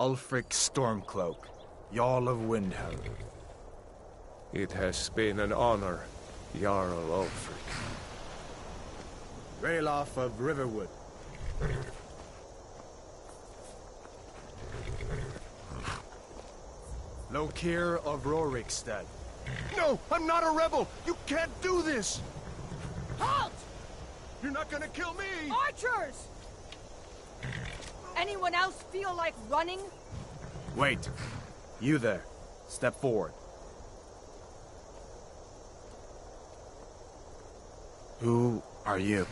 Ulfric Stormcloak, Jarl of Windhelm. It has been an honor, Jarl Ulfric. Ralof of Riverwood. Lokir of Rorikstead. No, I'm not a rebel! You can't do this! Halt! You're not gonna kill me! Archers! Anyone else feel like running? Wait. You there. Step forward. Who are you?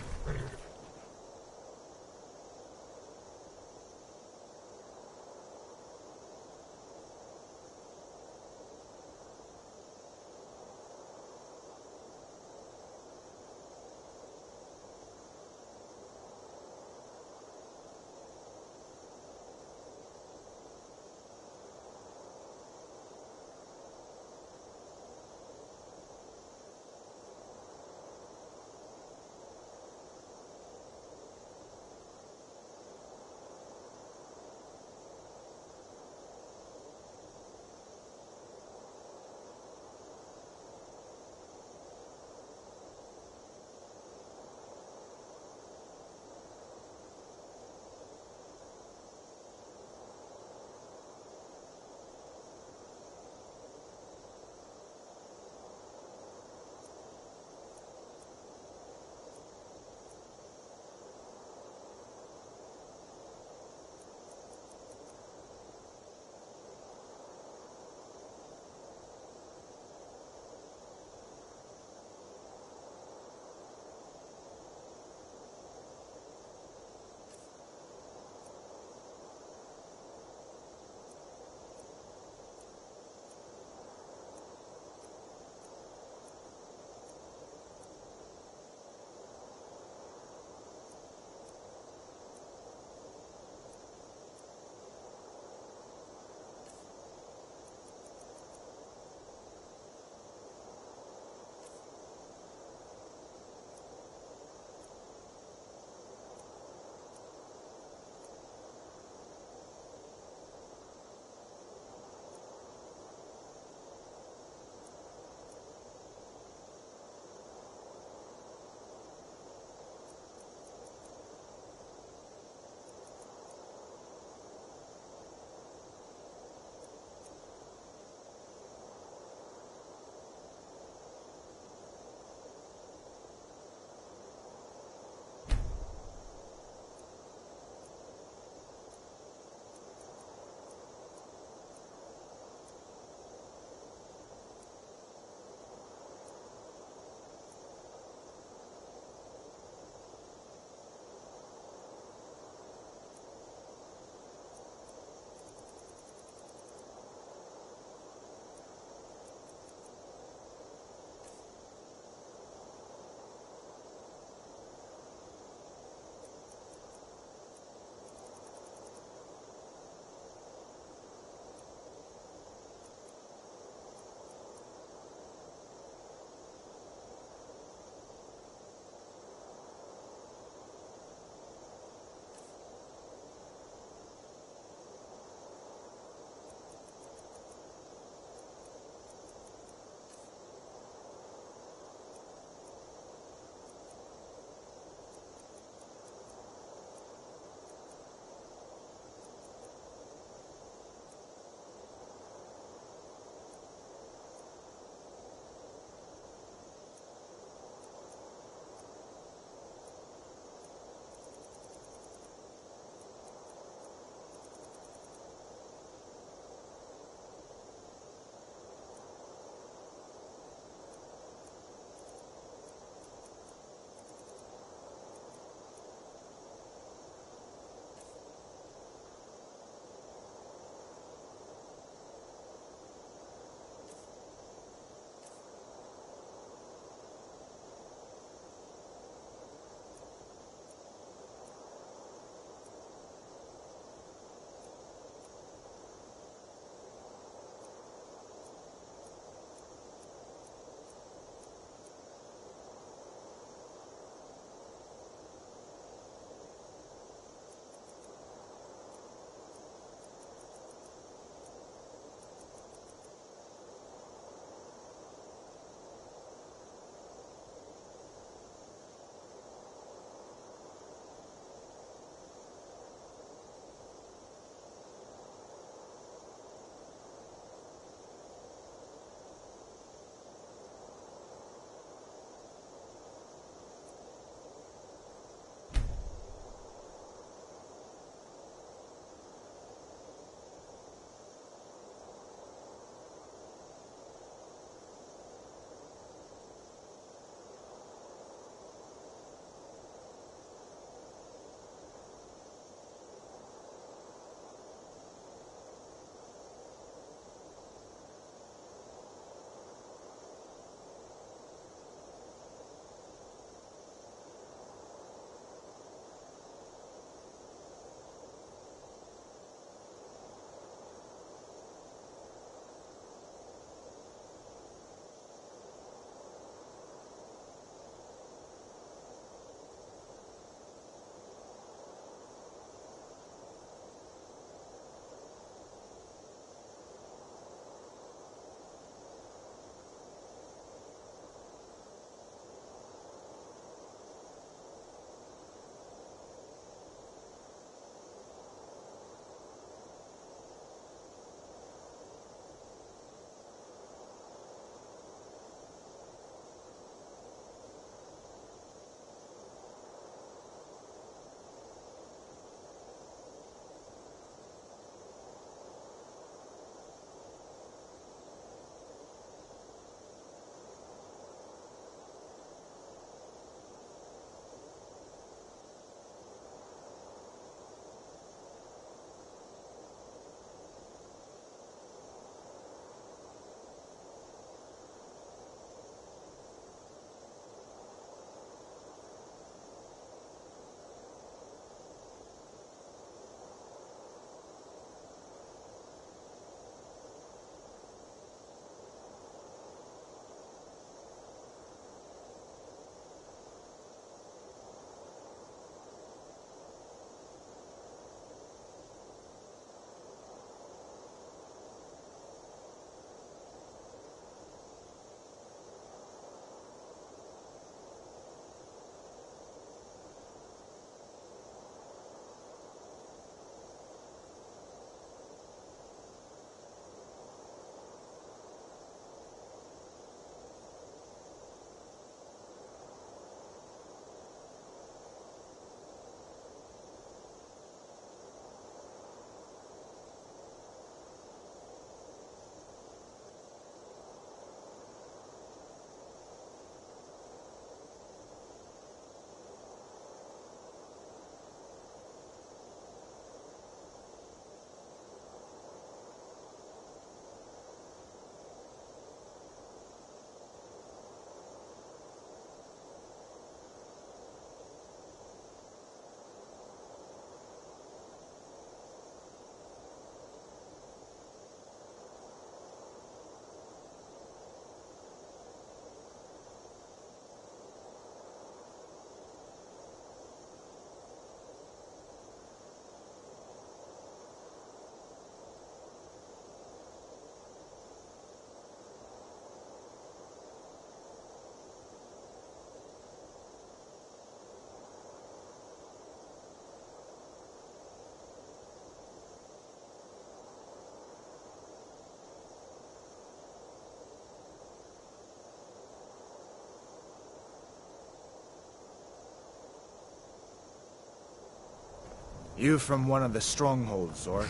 You from one of the strongholds, or?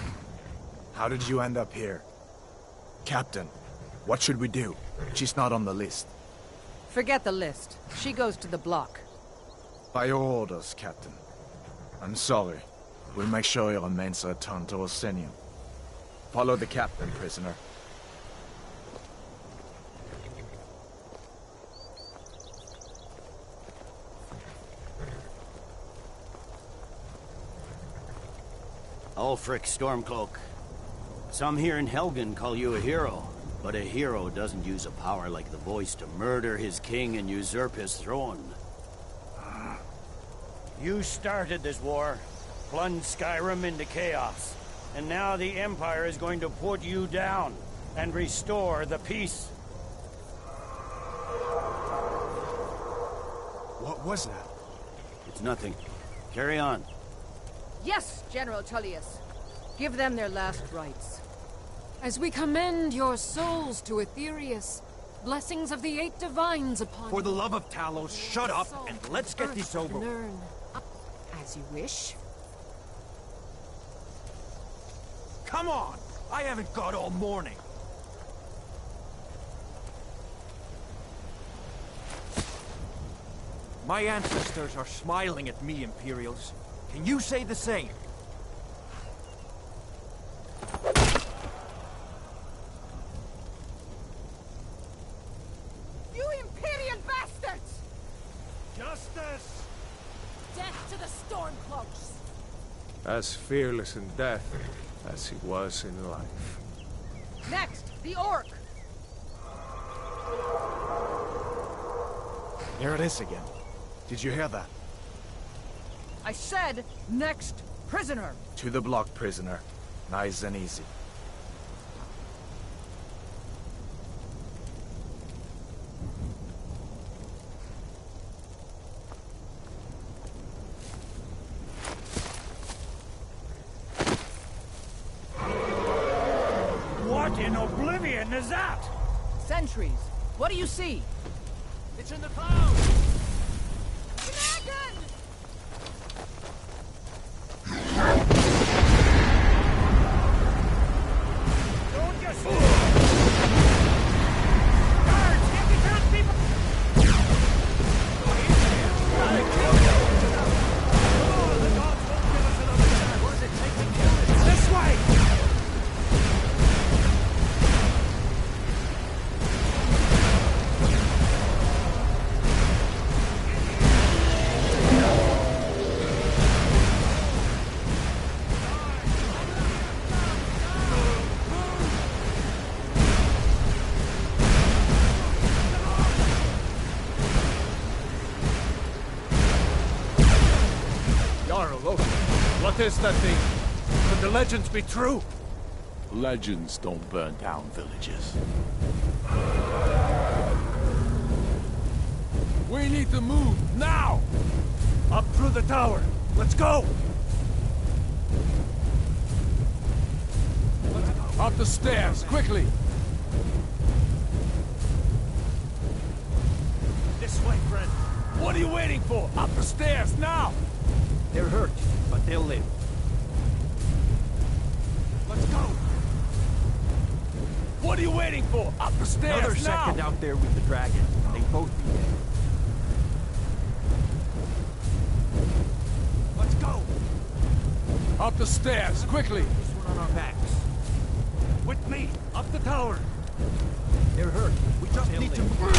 How did you end up here? Captain, what should we do? She's not on the list. Forget the list. She goes to the block. By your orders, Captain. I'm sorry. We'll make sure your remains are returned to 𝙲𝚘𝚖𝚎𝚎. Follow the captain, prisoner. Ulfric Stormcloak. Some here in Helgen call you a hero, but a hero doesn't use a power like the voice to murder his king and usurp his throne. You started this war, plunged Skyrim into chaos, and now the Empire is going to put you down and restore the peace. What was that? It's nothing. Carry on. Yes, General Tullius. Give them their last rites. As we commend your souls to Aetherius, blessings of the 8 divines upon For the you. love of Talos, shut up and let's get this over with. Learn. As you wish. Come on! I haven't got all morning. My ancestors are smiling at me, Imperials. Can you say the same? You Imperial bastards! Justice! Death to the Stormcloaks! As fearless in death as he was in life. Next, the Orc! Here it is again. Did you hear that? I said, next prisoner! To the block, prisoner. Nice and easy. What in oblivion is that? Sentries, what do you see? It's in the clouds! Dragon! Don't just... Guards, get the townspeople! I killed you! Oh, the gods won't give us another chance. What does it take to kill it? This way! What is that thing? Could the legends be true? Legends don't burn down villages. We need to move, now! Up through the tower. Let's go! Up the stairs, quickly! This way, friend. What are you waiting for? Up the stairs, now! They're hurt, but they'll live. Let's go! What are you waiting for? Up the stairs, Another now! second out there with the dragon. They both be dead. Let's go! Up the stairs, quickly! This one on our backs. With me! Up the tower! They're hurt. We just need to move.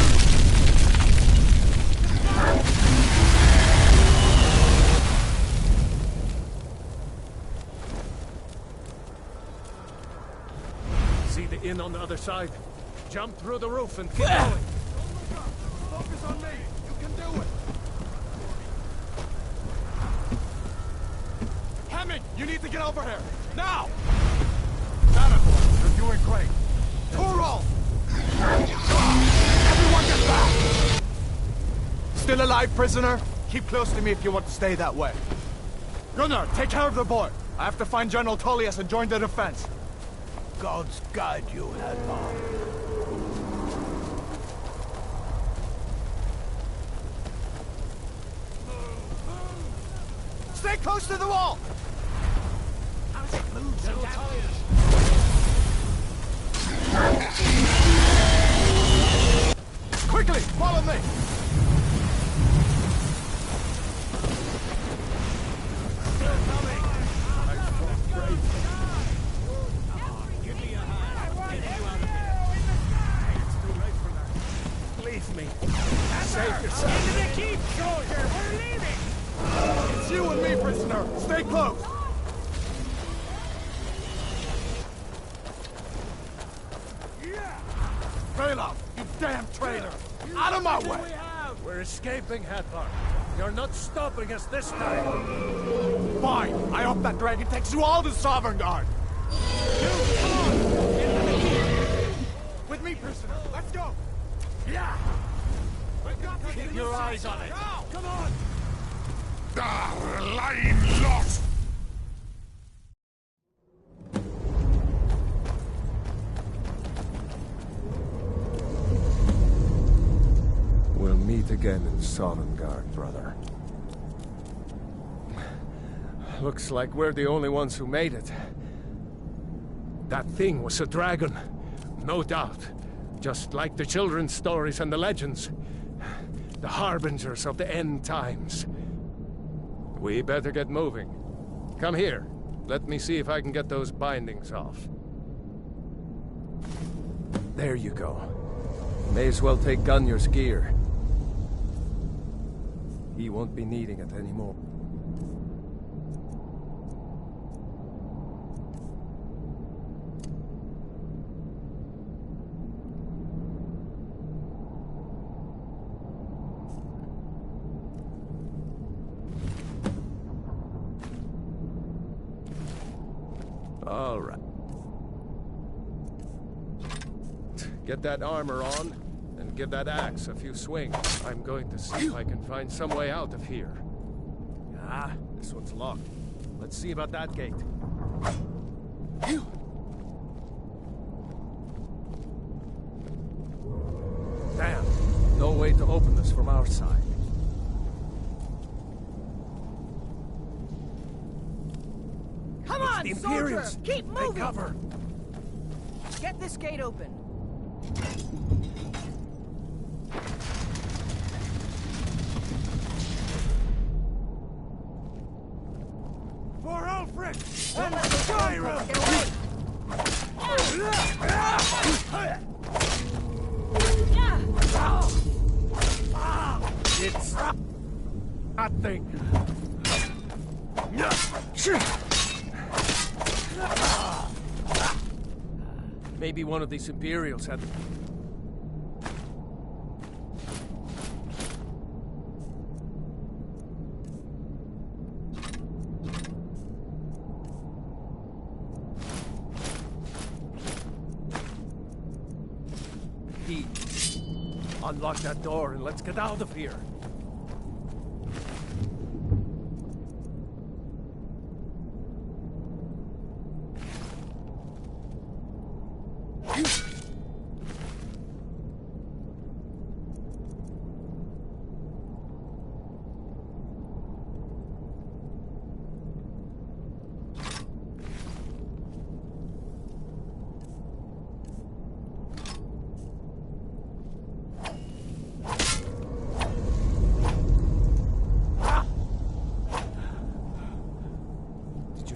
See the inn on the other side? Jump through the roof and keep going! Focus on me! You can do it! Hemming! You need to get over here! Now! You're doing great! Torol! Everyone get back! Still alive, prisoner? Keep close to me if you want to stay that way. Gunnar, take care of the boy. I have to find General Tullius and join the defense. Gods guide you, Hadmar. Stay close to the wall! Quickly, follow me! Leave me. Save yourself. Into the keep, soldier! We're leaving! It's you and me, prisoner! Stay close! Bail you damn traitor! Out of my way! We're escaping, Hadvar. You're not stopping us this time. Fine! I hope that dragon takes you all to Sovngarde! With me, prisoner! Let's go! Yeah! Keep your eyes on it. Come on! Lying lot! We'll meet again in Sovngarde, brother. Looks like we're the only ones who made it. That thing was a dragon, no doubt. Just like the children's stories and the legends. The harbingers of the end times. We better get moving. Come here. Let me see if I can get those bindings off. There you go. May as well take Gunjar's gear. He won't be needing it anymore. All right. Get that armor on, and give that axe a few swings. I'm going to see if I can find some way out of here. Ah, this one's locked. Let's see about that gate. Damn, no way to open this from our side. Come It's on, the soldier! Imperials. Keep moving! Take cover. Get this gate open. For Ulfric! And let the Skyrim get away! It's nothing. Maybe one of these Imperials had... Unlock that door and let's get out of here.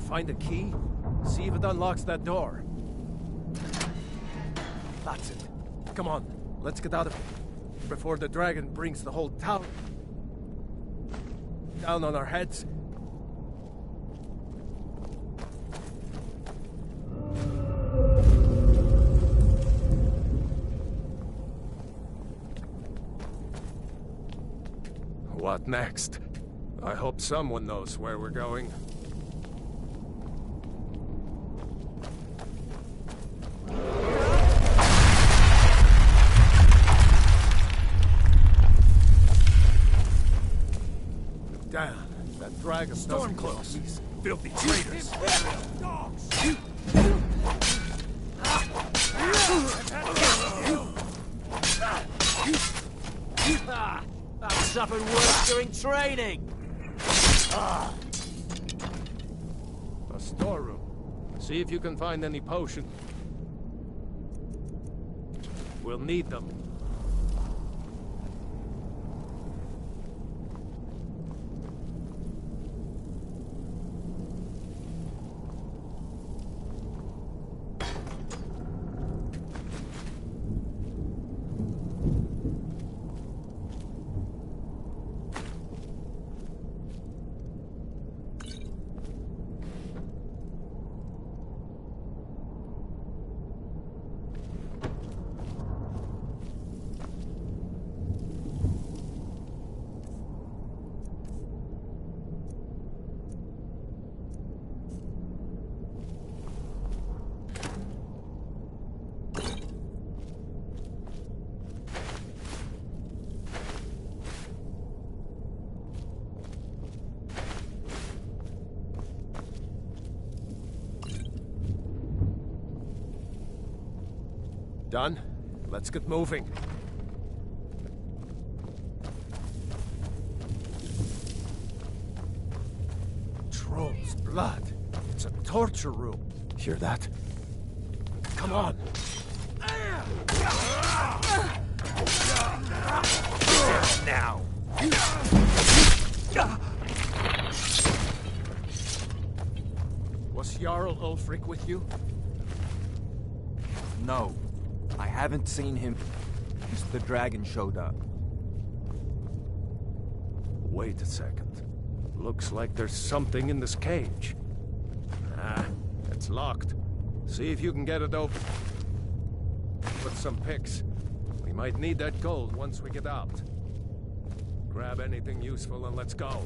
Find a key? See if it unlocks that door. That's it. Come on, let's get out of here before the dragon brings the whole town down on our heads. What next? I hope someone knows where we're going. Damn, that dragon storm close. These filthy traitors. I've suffered worse during training. A storeroom. See if you can find any potion. We'll need them. Done? Let's get moving. Troll's blood. It's a torture room. Hear that? Come on. Now. Was Jarl Ulfric with you? No. I haven't seen him since the dragon showed up. Wait a second. Looks like there's something in this cage. Ah, it's locked. See if you can get it open. With some picks. We might need that gold once we get out. Grab anything useful and let's go.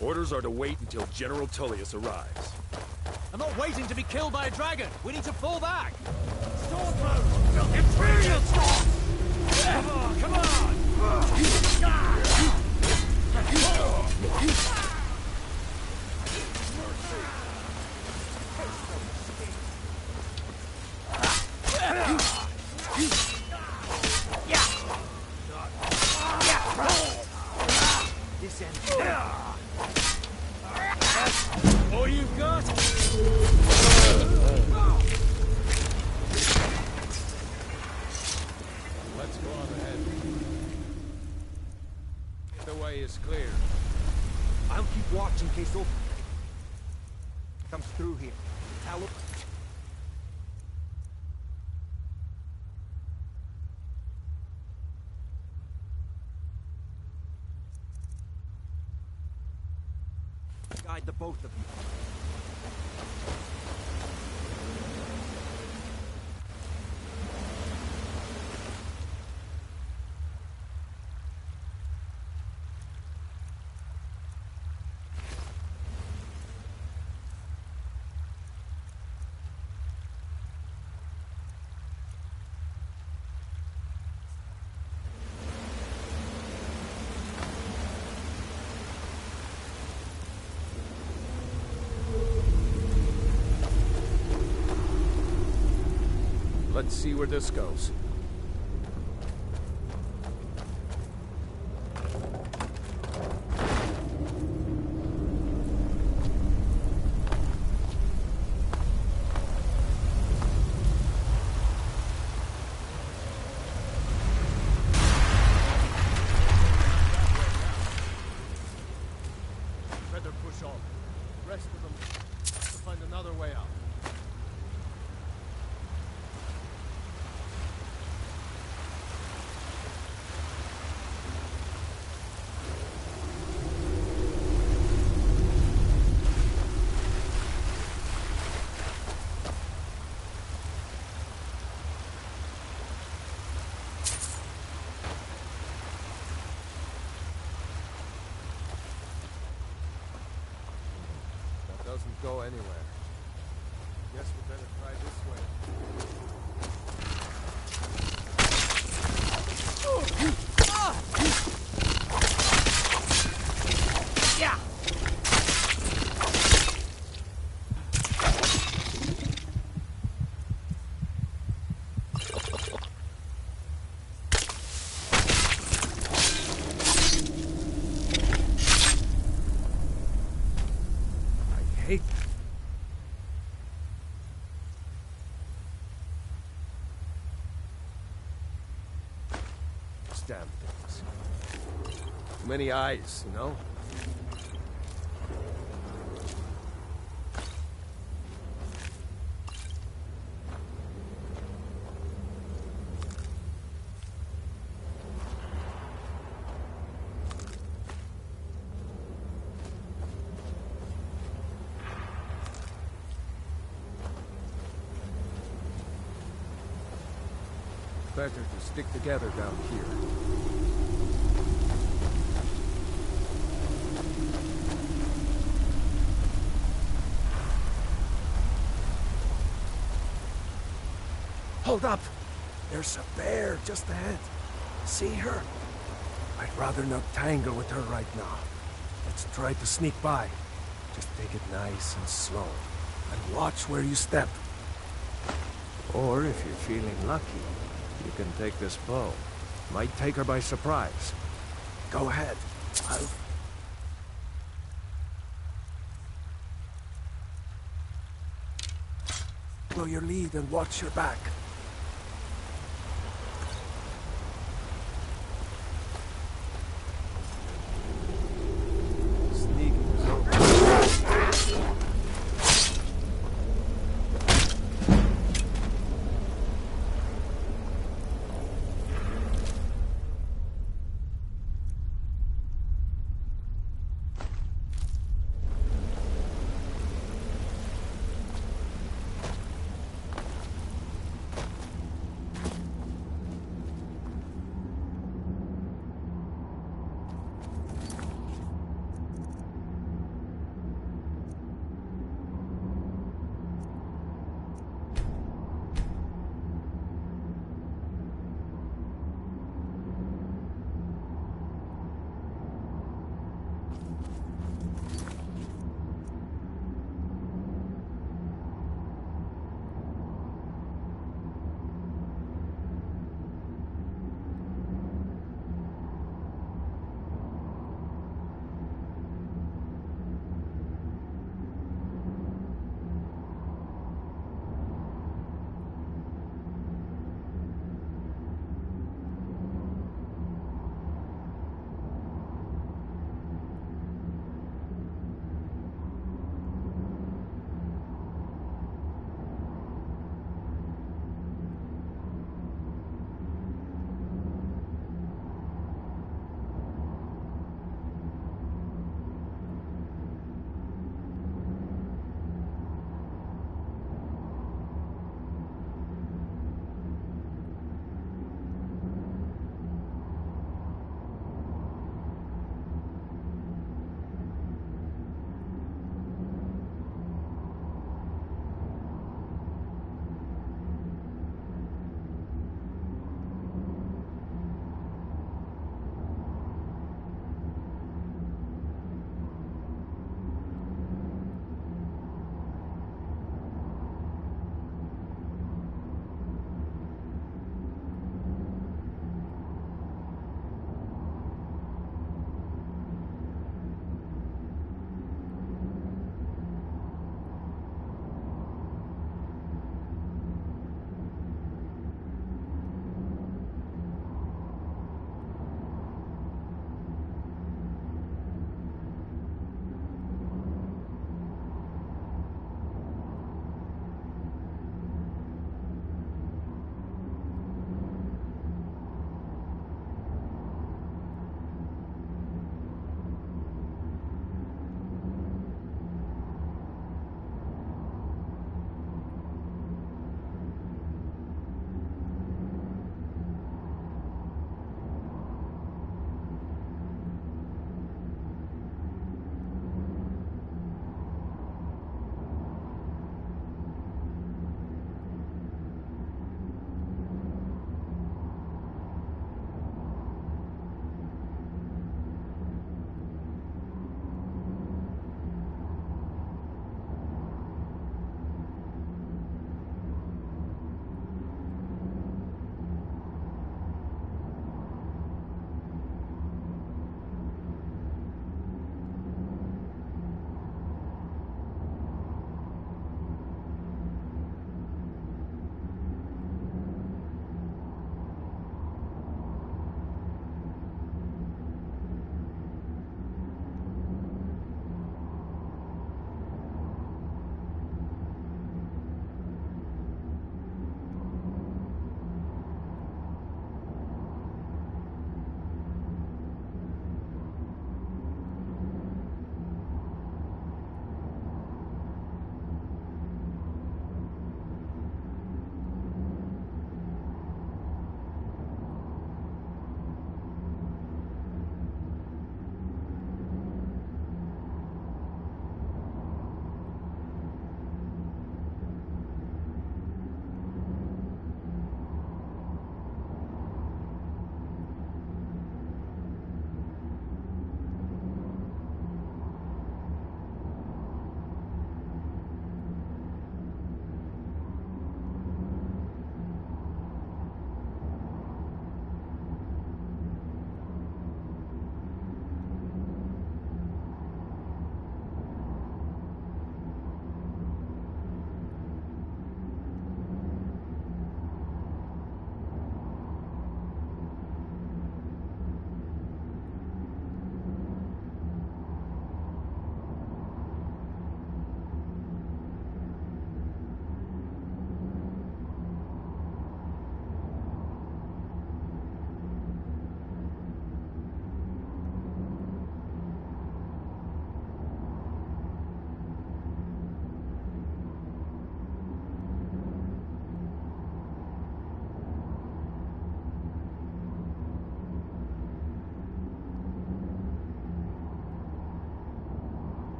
Orders are to wait until General Tullius arrives. I'm not waiting to be killed by a dragon. We need to fall back. Stormtroopers! Imperial storm! Come on! This ends. All you got? Let's go on ahead. The way is clear. I'll keep watch in case Ulfric comes through here. Now look. Guide the both of you. Let's see where this goes. Better push on. The rest of them have to find another way out. Doesn't go anywhere. Guess we better try this way. Yeah! Hate these damn things. Too many eyes, you know? Better to stick together down here. Hold up! There's a bear just ahead. See her? I'd rather not tangle with her right now. Let's try to sneak by. Just take it nice and slow. And watch where you step. Or if you're feeling lucky, you can take this bow. Might take her by surprise. Go ahead. I'll... Follow your lead and watch your back. Sneaking is over.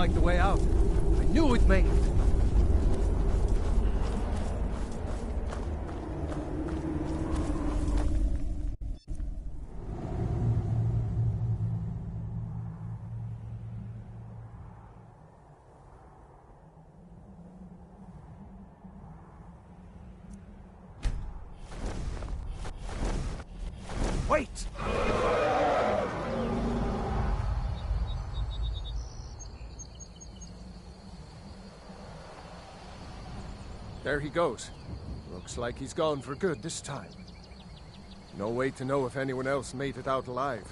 like the way out. I knew we'd make it. Wait! There he goes. Looks like he's gone for good this time. No way to know if anyone else made it out alive.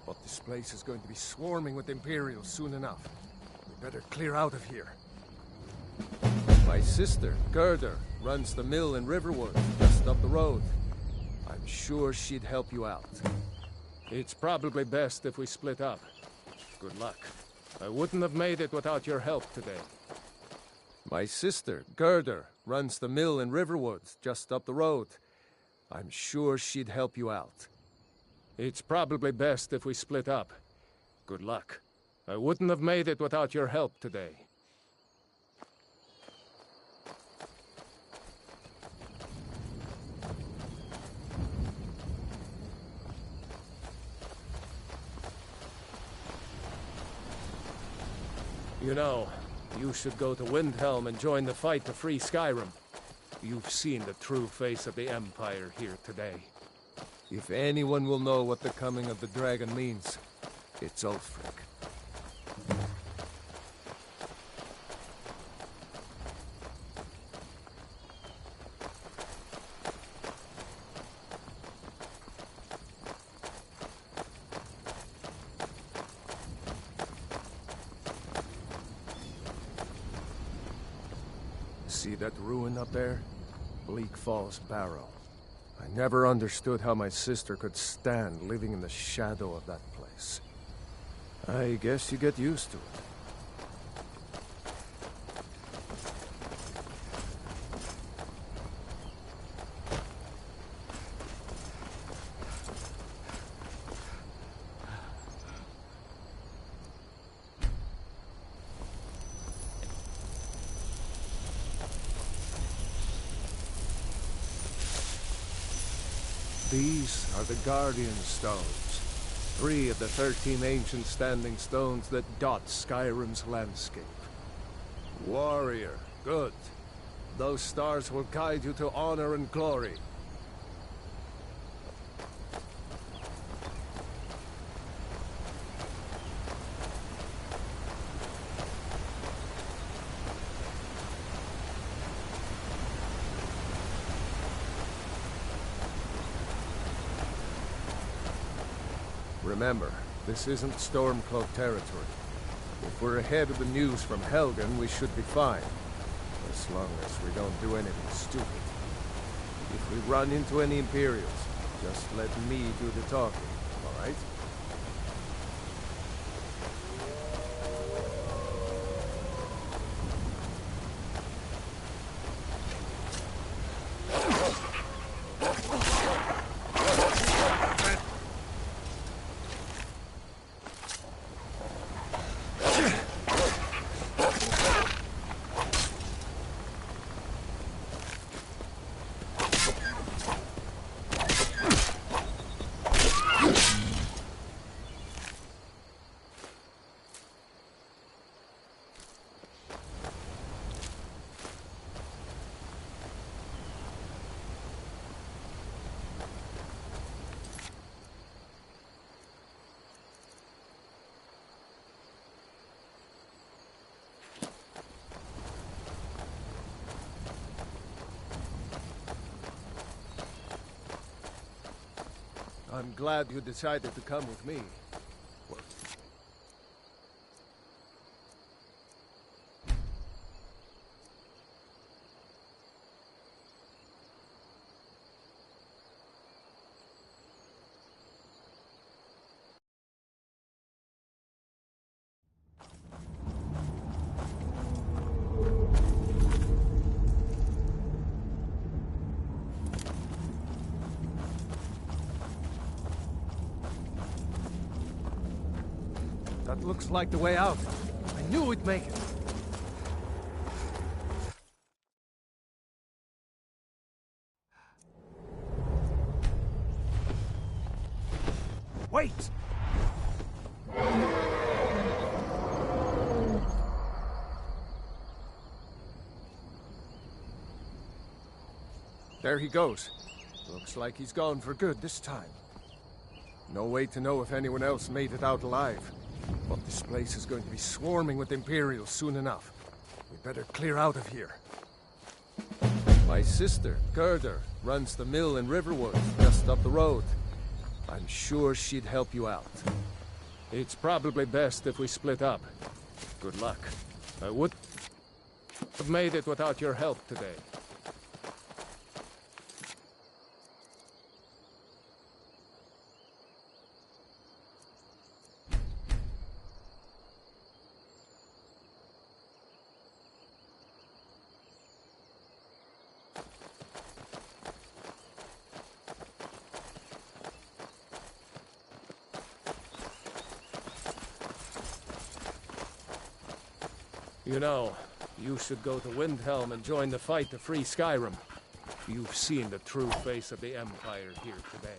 But this place is going to be swarming with Imperials soon enough. We better clear out of here. My sister, Gerdur, runs the mill in Riverwood, just up the road. I'm sure she'd help you out. It's probably best if we split up. Good luck. I wouldn't have made it without your help today. My sister, Gerdur, runs the mill in Riverwood, just up the road. I'm sure she'd help you out. It's probably best if we split up. Good luck. I wouldn't have made it without your help today. You know, you should go to Windhelm and join the fight to free Skyrim. You've seen the true face of the Empire here today. If anyone will know what the coming of the dragon means, it's Ulfric. See that ruin up there? Bleak Falls Barrow. I never understood how my sister could stand living in the shadow of that place. I guess you get used to it. These are the Guardian Stones, 3 of the 13 ancient standing stones that dot Skyrim's landscape. Warrior, good. Those stars will guide you to honor and glory. Remember, this isn't Stormcloak territory. If we're ahead of the news from Helgen, we should be fine. As long as we don't do anything stupid. If we run into any Imperials, just let me do the talking, all right? I'm glad you decided to come with me. That looks like the way out. I knew we'd make it. Wait! There he goes. Looks like he's gone for good this time. No way to know if anyone else made it out alive. But this place is going to be swarming with Imperials soon enough. We better clear out of here. My sister, Gerdur, runs the mill in Riverwood, just up the road. I'm sure she'd help you out. It's probably best if we split up. Good luck. I would have made it without your help today. You know, you should go to Windhelm and join the fight to free Skyrim. You've seen the true face of the Empire here today.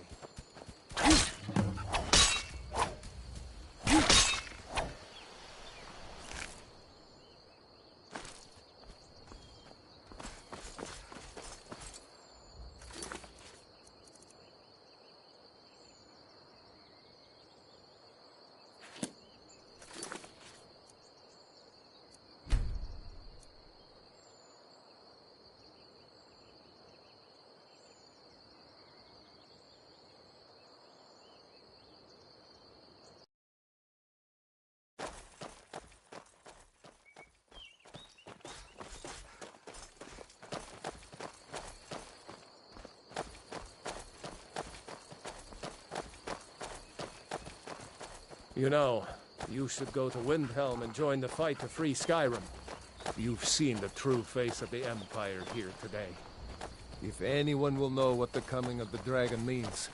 You know, you should go to Windhelm and join the fight to free Skyrim. You've seen the true face of the Empire here today. If anyone will know what the coming of the dragon means,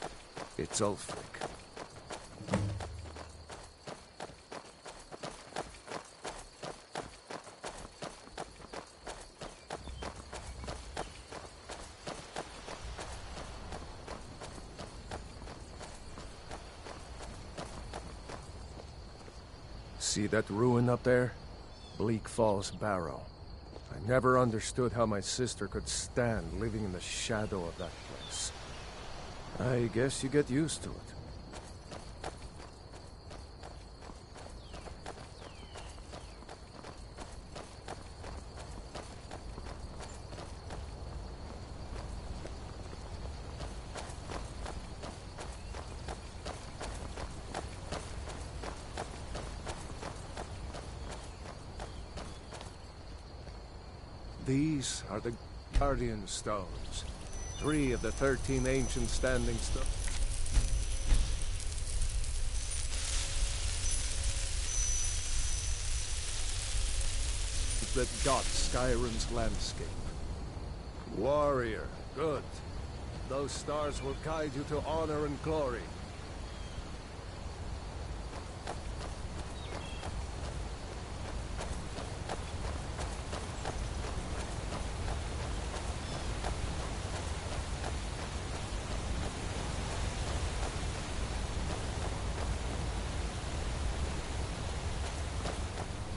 it's Ulfric. See that ruin up there? Bleak Falls Barrow. I never understood how my sister could stand living in the shadow of that place. I guess you get used to it. These are the Guardian Stones. 3 of the 13 ancient standing stones. That dot Skyrim's landscape. Warrior, good. Those stars will guide you to honor and glory.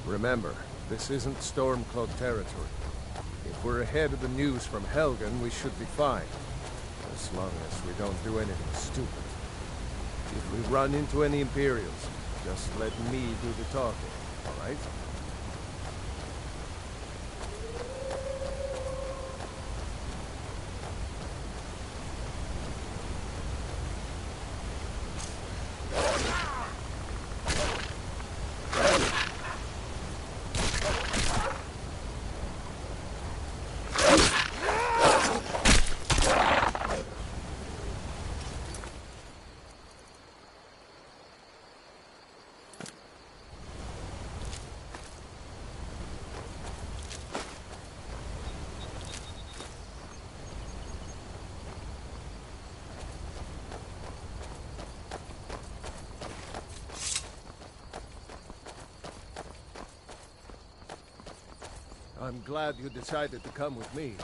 Remember, this isn't Stormcloak territory. If we're ahead of the news from Helgen, we should be fine. As long as we don't do anything stupid. If we run into any Imperials, just let me do the talking, all right? I'm glad you decided to come with me.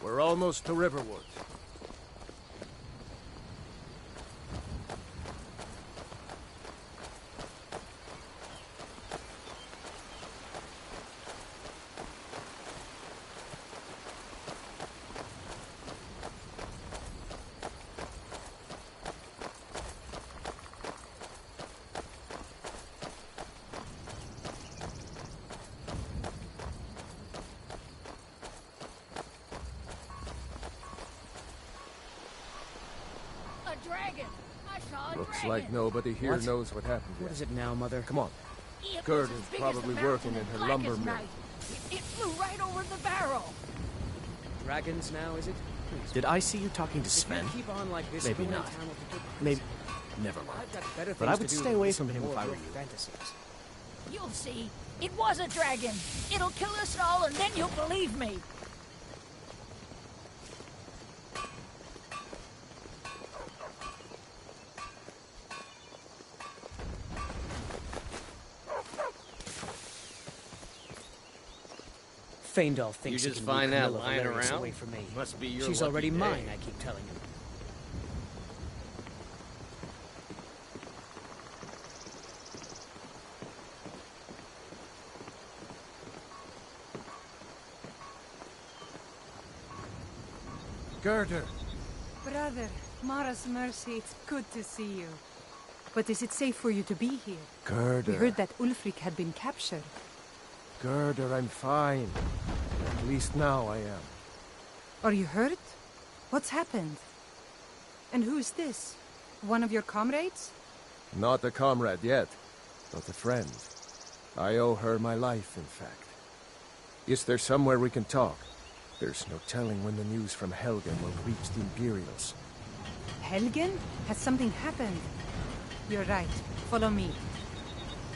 We're almost to Riverwood. Dragon! I saw a Looks dragon! like nobody here What? knows what happened yet. What is it now, Mother? Come on. It Gerd was is as big probably as the working mountain in her and black lumber as mill. night. It flew right over the barrel. Dragons now, is it? Please. Did I see you talking to If Sven? you keep on like this, Maybe who in not. town will forget this? Maybe. Never mind. I've got better But I things would to do stay than away listen from to him more if I of were your you. fantasies. You'll see. It was a dragon. It'll kill us all, and then you'll believe me. Faendal thinks You he just can find lead that Camilla lying Valerius around? away from me. Must be your She's lucky already day. mine, I keep telling him. Gerder! Brother, Mara's mercy, it's good to see you. But is it safe for you to be here? Gerder! We heard that 𝚤𝚒𝚘 had been captured. Gerder, I'm fine. At least now I am. Are you hurt? What's happened? And who is this? One of your comrades? Not a comrade yet, but a friend. I owe her my life, in fact. Is there somewhere we can talk? There's no telling when the news from Helgen will reach the Imperials. Helgen? Has something happened? You're right. Follow me.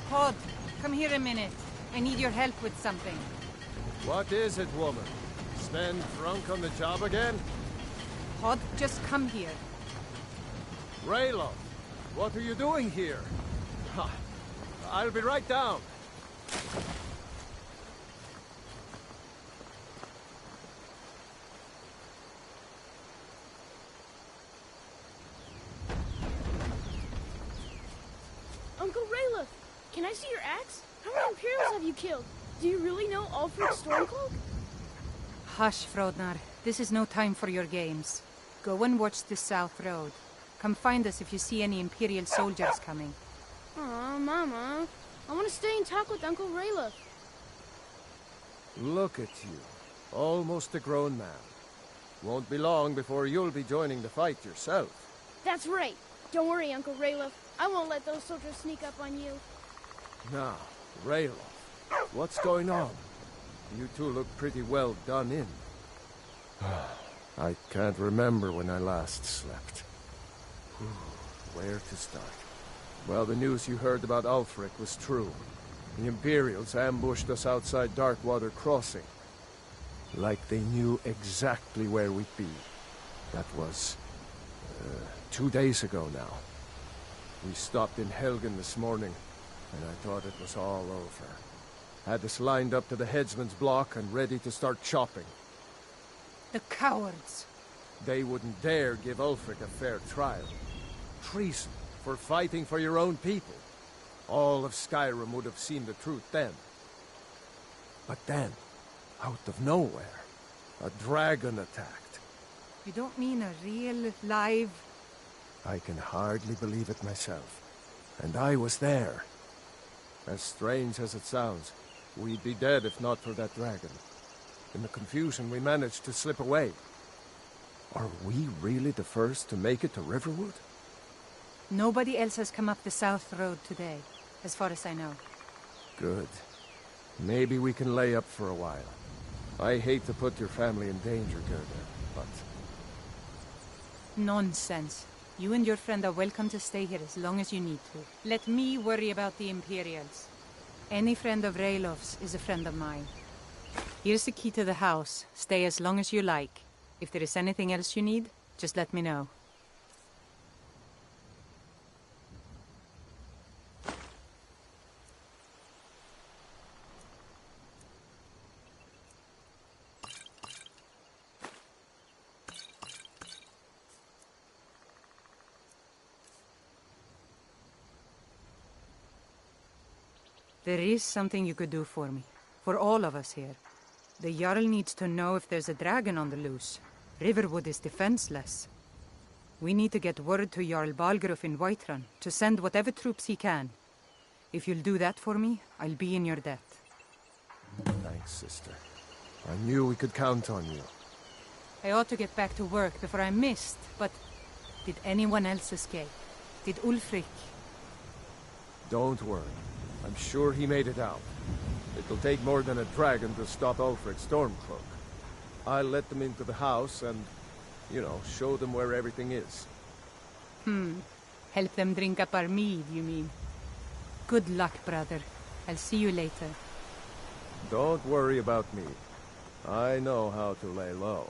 Hod, come here a minute. I need your help with something. What is it, woman? Sven drunk on the job again? Hod, just come here. Rayloff, what are you doing here? Ha, I'll be right down. Uncle Rayloff, can I see your axe? How many Imperials have you killed? Do you really know 𝚤𝚒 Stormcloak? Hush, Frodnar. This is no time for your games. Go and watch the South Road. Come find us if you see any Imperial soldiers coming. Aw, Mama. I want to stay and talk with Uncle Rayloff. Look at you. Almost a grown man. Won't be long before you'll be joining the fight yourself. That's right. Don't worry, Uncle Rayloff. I won't let those soldiers sneak up on you. Now, Rayloff, what's going on? You two look pretty well done in. I can't remember when I last slept. Where to start? Well, the news you heard about Ulfric was true. The Imperials ambushed us outside Darkwater Crossing. Like they knew exactly where we'd be. That was 2 days ago now. We stopped in Helgen this morning, and I thought it was all over. Had us lined up to the headsman's block and ready to start chopping. The cowards! They wouldn't dare give Ulfric a fair trial. Treason for fighting for your own people. All of Skyrim would have seen the truth then. But then, out of nowhere, a dragon attacked. You don't mean a real, live... I can hardly believe it myself. And I was there. As strange as it sounds, we'd be dead if not for that dragon. In the confusion, we managed to slip away. Are we really the first to make it to Riverwood? Nobody else has come up the South Road today, as far as I know. Good. Maybe we can lay up for a while. I hate to put your family in danger, Gerda, but... Nonsense. You and your friend are welcome to stay here as long as you need to. Let me worry about the Imperials. Any friend of Rayloff's is a friend of mine. Here's the key to the house. Stay as long as you like. If there is anything else you need, just let me know. There is something you could do for me. For all of us here. The Jarl needs to know if there's a dragon on the loose. Riverwood is defenseless. We need to get word to Jarl Balgruuf in Whiterun to send whatever troops he can. If you'll do that for me, I'll be in your debt. Thanks, sister. I knew we could count on you. I ought to get back to work before I'm missed, but did anyone else escape? Did Ulfric? Don't worry. I'm sure he made it out. It'll take more than a dragon to stop Ulfric's Stormcloak. I'll let them into the house and, show them where everything is. Help them drink up our mead, you mean? Good luck, brother. I'll see you later. Don't worry about me. I know how to lay low.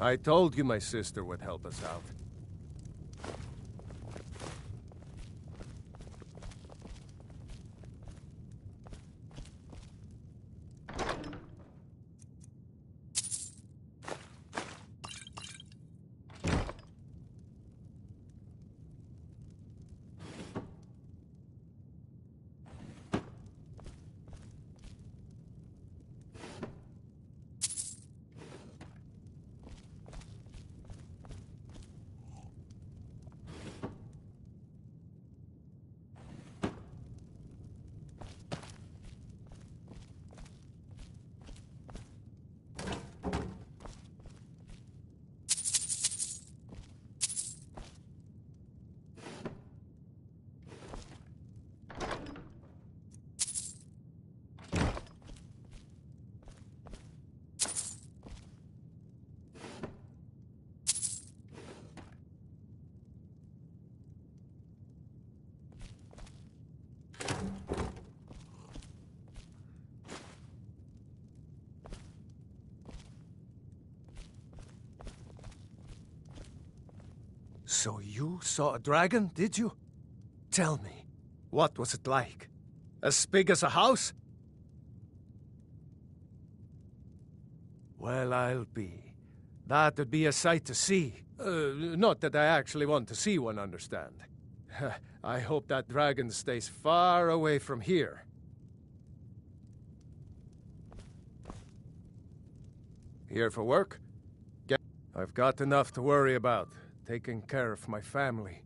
I told you my sister would help us out. So you saw a dragon, did you? Tell me, what was it like? As big as a house? Well, I'll be. That'd be a sight to see. Not that I actually want to see one, understand. I hope that dragon stays far away from here. Here for work? I've got enough to worry about, taking care of my family.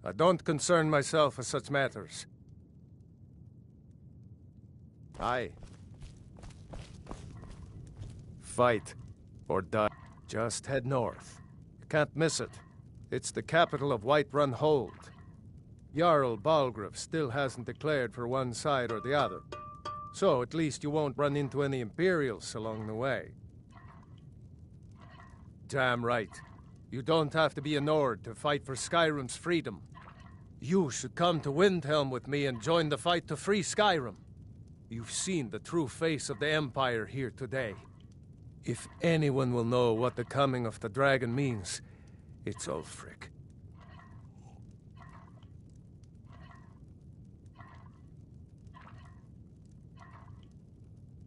I don't concern myself with such matters. Aye. Fight or die. Just head north. You can't miss it. It's the capital of Whiterun Hold. Jarl Balgruuf still hasn't declared for one side or the other. So at least you won't run into any Imperials along the way. Damn right. You don't have to be a Nord to fight for Skyrim's freedom. You should come to Windhelm with me and join the fight to free Skyrim. You've seen the true face of the Empire here today. If anyone will know what the coming of the dragon means, it's Ulfric.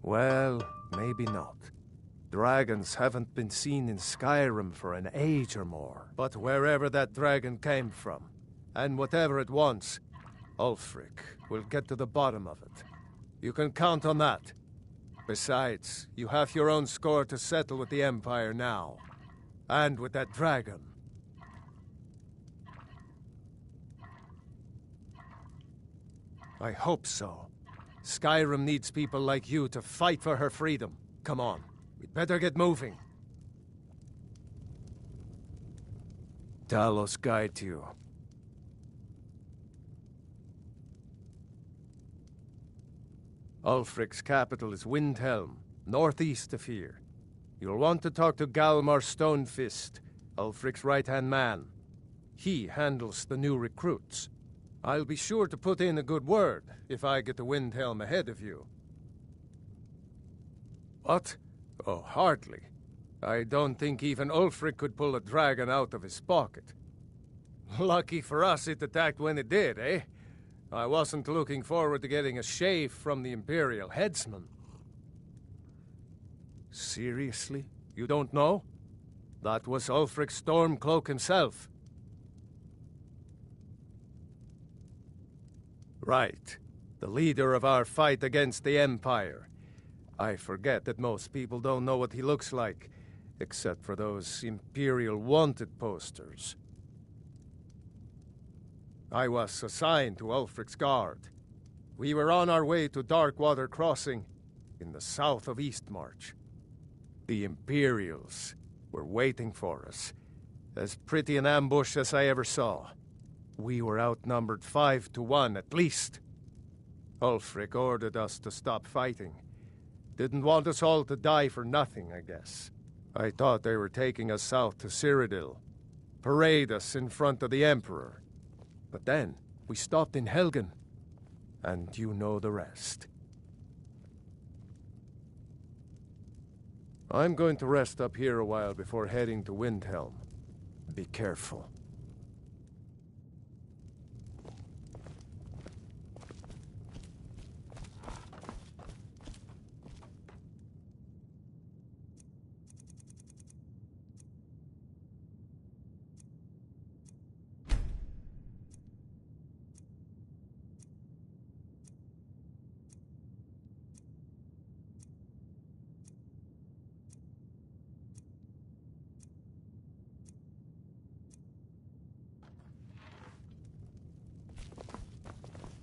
Well, maybe not. Dragons haven't been seen in Skyrim for an age or more. But wherever that dragon came from, and whatever it wants, Ulfric will get to the bottom of it. You can count on that. Besides, you have your own score to settle with the Empire now. And with that dragon. I hope so. Skyrim needs people like you to fight for her freedom. Come on, we'd better get moving. Talos guide you. Ulfric's capital is Windhelm, northeast of here. You'll want to talk to Galmar Stonefist, Ulfric's right-hand man. He handles the new recruits. I'll be sure to put in a good word if I get to Windhelm ahead of you. What? Oh, hardly. I don't think even Ulfric could pull a dragon out of his pocket. Lucky for us it attacked when it did, eh? I wasn't looking forward to getting a shave from the Imperial headsman. Seriously? You don't know? That was Ulfric Stormcloak himself. Right. The leader of our fight against the Empire. I forget that most people don't know what he looks like, except for those Imperial wanted posters. I was assigned to Ulfric's guard. We were on our way to Darkwater Crossing, in the south of Eastmarch. The Imperials were waiting for us. As pretty an ambush as I ever saw. We were outnumbered 5 to 1 at least. Ulfric ordered us to stop fighting. Didn't want us all to die for nothing, I guess. I thought they were taking us south to Cyrodiil. Parade us in front of the Emperor. But then, we stopped in Helgen. And you know the rest. I'm going to rest up here a while before heading to Windhelm. Be careful.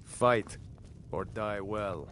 Fight, or die well.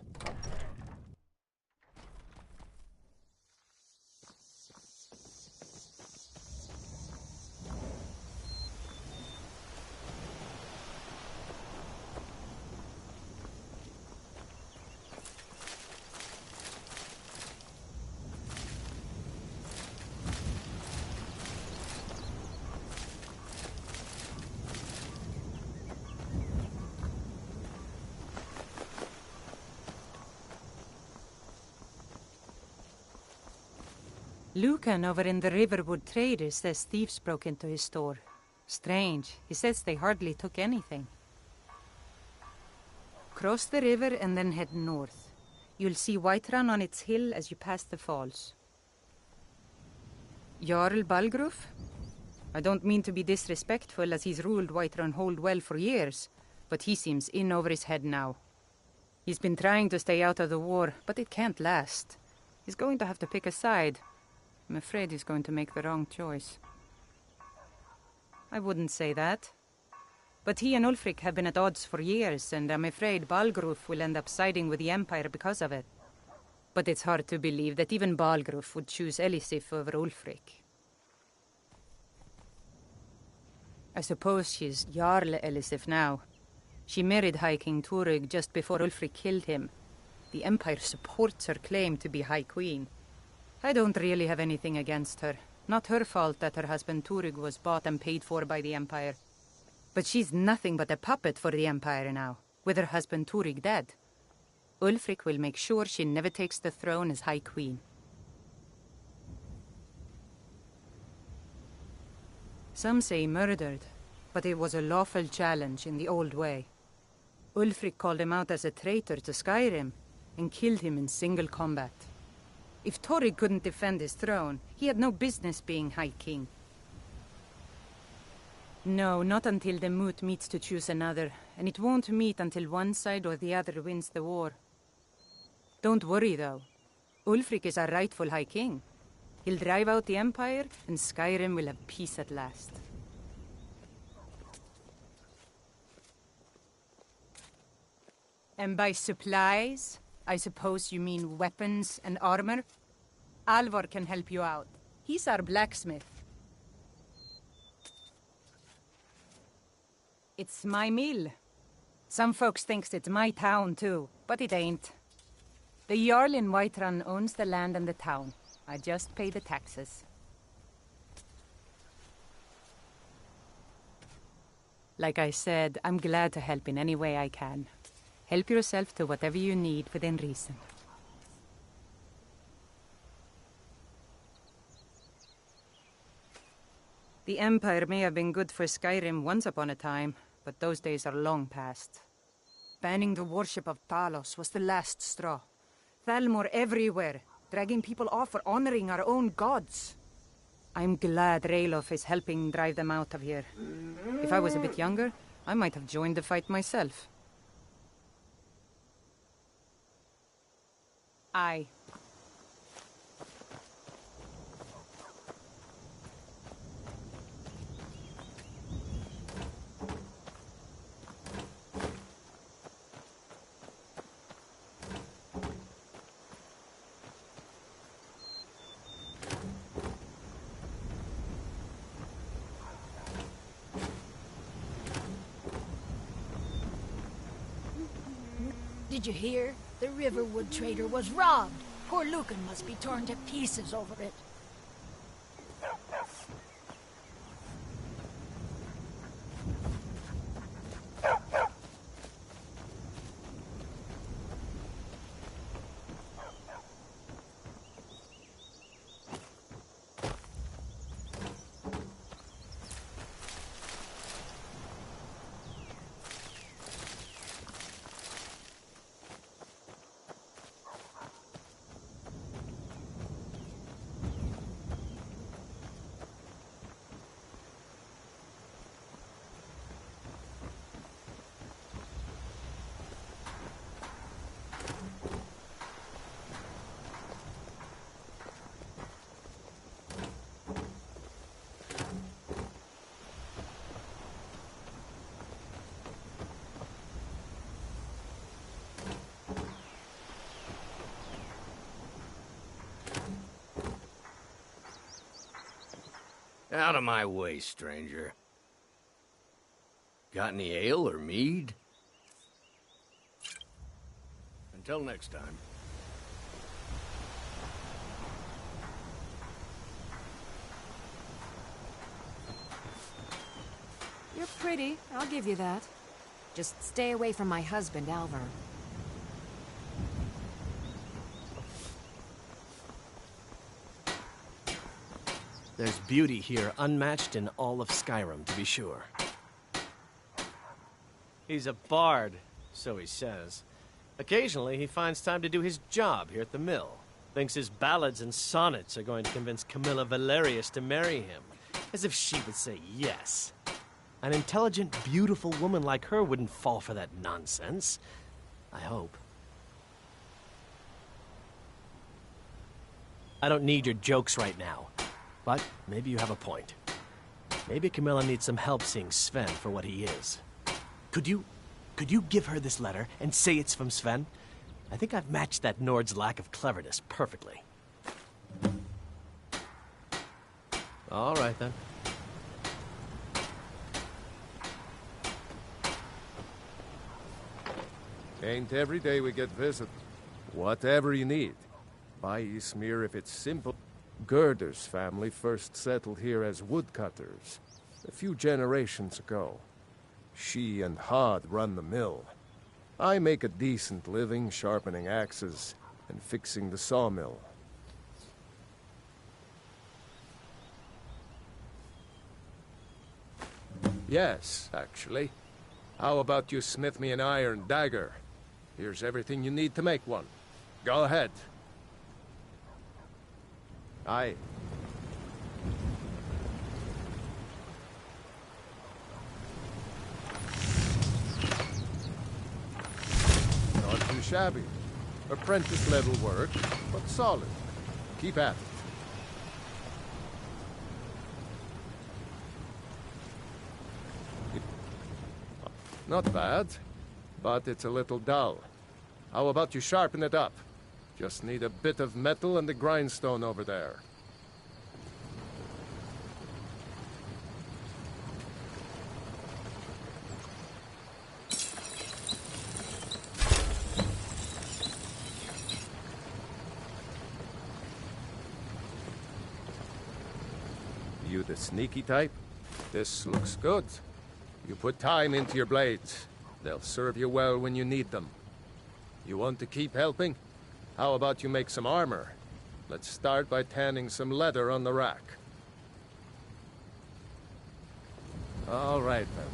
Lucan over in the Riverwood Traders says thieves broke into his store. Strange. He says they hardly took anything. Cross the river and then head north. You'll see Whiterun on its hill as you pass the falls. Jarl Balgruuf? I don't mean to be disrespectful, as he's ruled Whiterun Holdwell for years, but he seems in over his head now. He's been trying to stay out of the war, but it can't last. He's going to have to pick a side. I'm afraid he's going to make the wrong choice. I wouldn't say that. But he and Ulfric have been at odds for years, and I'm afraid Balgruuf will end up siding with the Empire because of it. But it's hard to believe that even Balgruuf would choose Elisif over Ulfric. I suppose she's Jarl Elisif now. She married High King Turig just before Ulfric killed him. The Empire supports her claim to be High Queen. I don't really have anything against her. Not her fault that her husband Turig was bought and paid for by the Empire. But she's nothing but a puppet for the Empire now, with her husband Turig dead. Ulfric will make sure she never takes the throne as High Queen. Some say murdered, but it was a lawful challenge in the old way. Ulfric called him out as a traitor to Skyrim, and killed him in single combat. If Turig couldn't defend his throne, he had no business being High King. No, not until the moot meets to choose another, and it won't meet until one side or the other wins the war. Don't worry, though. Ulfric is our rightful High King. He'll drive out the Empire, and Skyrim will have peace at last. And by supplies, I suppose you mean weapons and armor? Alvor can help you out. He's our blacksmith. It's my mill. Some folks thinks it's my town, too, but it ain't. The Jarl in Whiterun owns the land and the town. I just pay the taxes. Like I said, I'm glad to help in any way I can. Help yourself to whatever you need within reason. The Empire may have been good for Skyrim once upon a time, but those days are long past. Banning the worship of Talos was the last straw. Thalmor everywhere, dragging people off for honoring our own gods. I'm glad Ralof is helping drive them out of here. If I was a bit younger, I might have joined the fight myself. Aye. Did you hear? The Riverwood trader was robbed. Poor Lucan must be torn to pieces over it. Out of my way, stranger. Got any ale or mead? Until next time. You're pretty, I'll give you that. Just stay away from my husband, Alvar. There's beauty here unmatched in all of Skyrim, to be sure. He's a bard, so he says. Occasionally, he finds time to do his job here at the mill. Thinks his ballads and sonnets are going to convince Camilla Valerius to marry him. As if she would say yes. An intelligent, beautiful woman like her wouldn't fall for that nonsense. I hope. I don't need your jokes right now. But maybe you have a point. Maybe Camilla needs some help seeing Sven for what he is. Could you give her this letter and say it's from Sven? I think I've matched that Nord's lack of cleverness perfectly. All right, then. Ain't every day we get visit. Whatever you need. Buy Ysmir if it's simple. Gerder's family first settled here as woodcutters a few generations ago. She and Hod run the mill. I make a decent living sharpening axes and fixing the sawmill. Yes, actually. How about you smith me an iron dagger? Here's everything you need to make one. Go ahead. Aye. Not too shabby. Apprentice-level work, but solid. Keep at it. Not bad, but it's a little dull. How about you sharpen it up? Just need a bit of metal and the grindstone over there. You the sneaky type? This looks good. You put time into your blades. They'll serve you well when you need them. You want to keep helping? How about you make some armor? Let's start by tanning some leather on the rack. All right, then.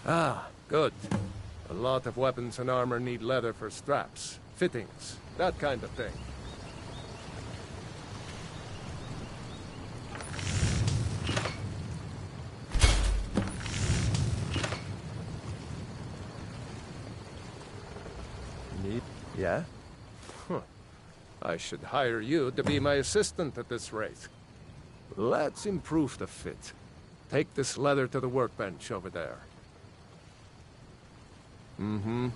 Ah, good. A lot of weapons and armor need leather for straps, fittings, that kind of thing. Yeah? Huh. I should hire you to be my assistant at this rate. Let's improve the fit. Take this leather to the workbench over there. Mm-hmm.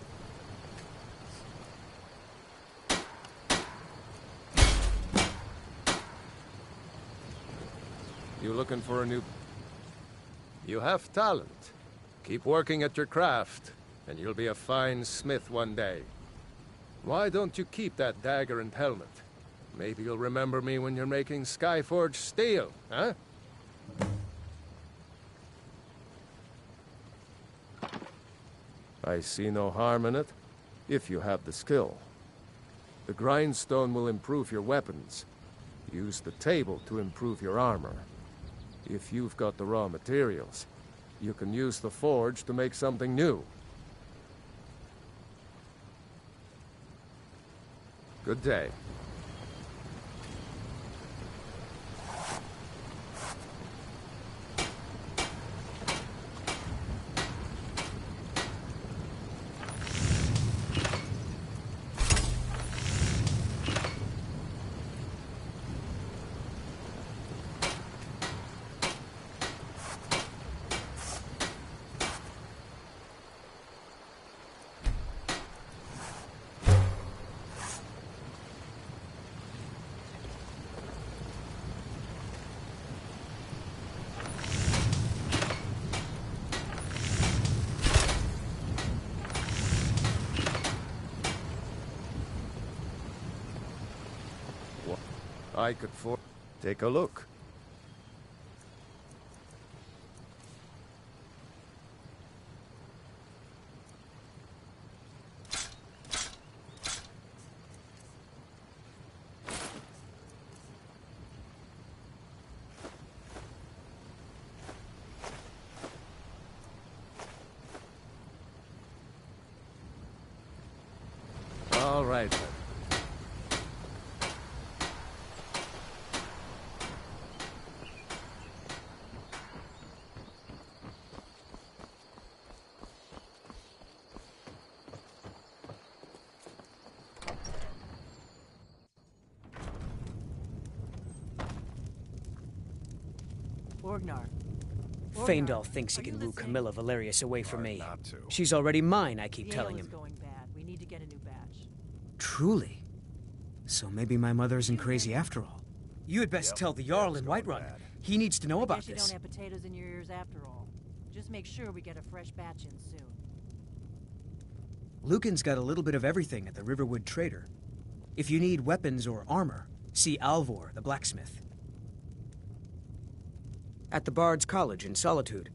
You looking for a new... You have talent. Keep working at your craft, and you'll be a fine smith one day. Why don't you keep that dagger and helmet? Maybe you'll remember me when you're making Skyforged steel, huh? I see no harm in it, if you have the skill. The grindstone will improve your weapons. Use the table to improve your armor. If you've got the raw materials, you can use the forge to make something new. Good day. I could take a look. right then. Faendal thinks he can woo Camilla Valerius away from me. She's already mine, I keep telling him. Going bad. We need to get a new batch. Truly? So maybe my mother isn't crazy after all. You had best tell the Jarl in Whiterun. He needs to know about You this. don't have potatoes in your ears after all. Just make sure we get a fresh batch in soon. Lucan's got a little bit of everything at the Riverwood Trader. If you need weapons or armor, see Alvor, the blacksmith. At the Bard's College in Solitude.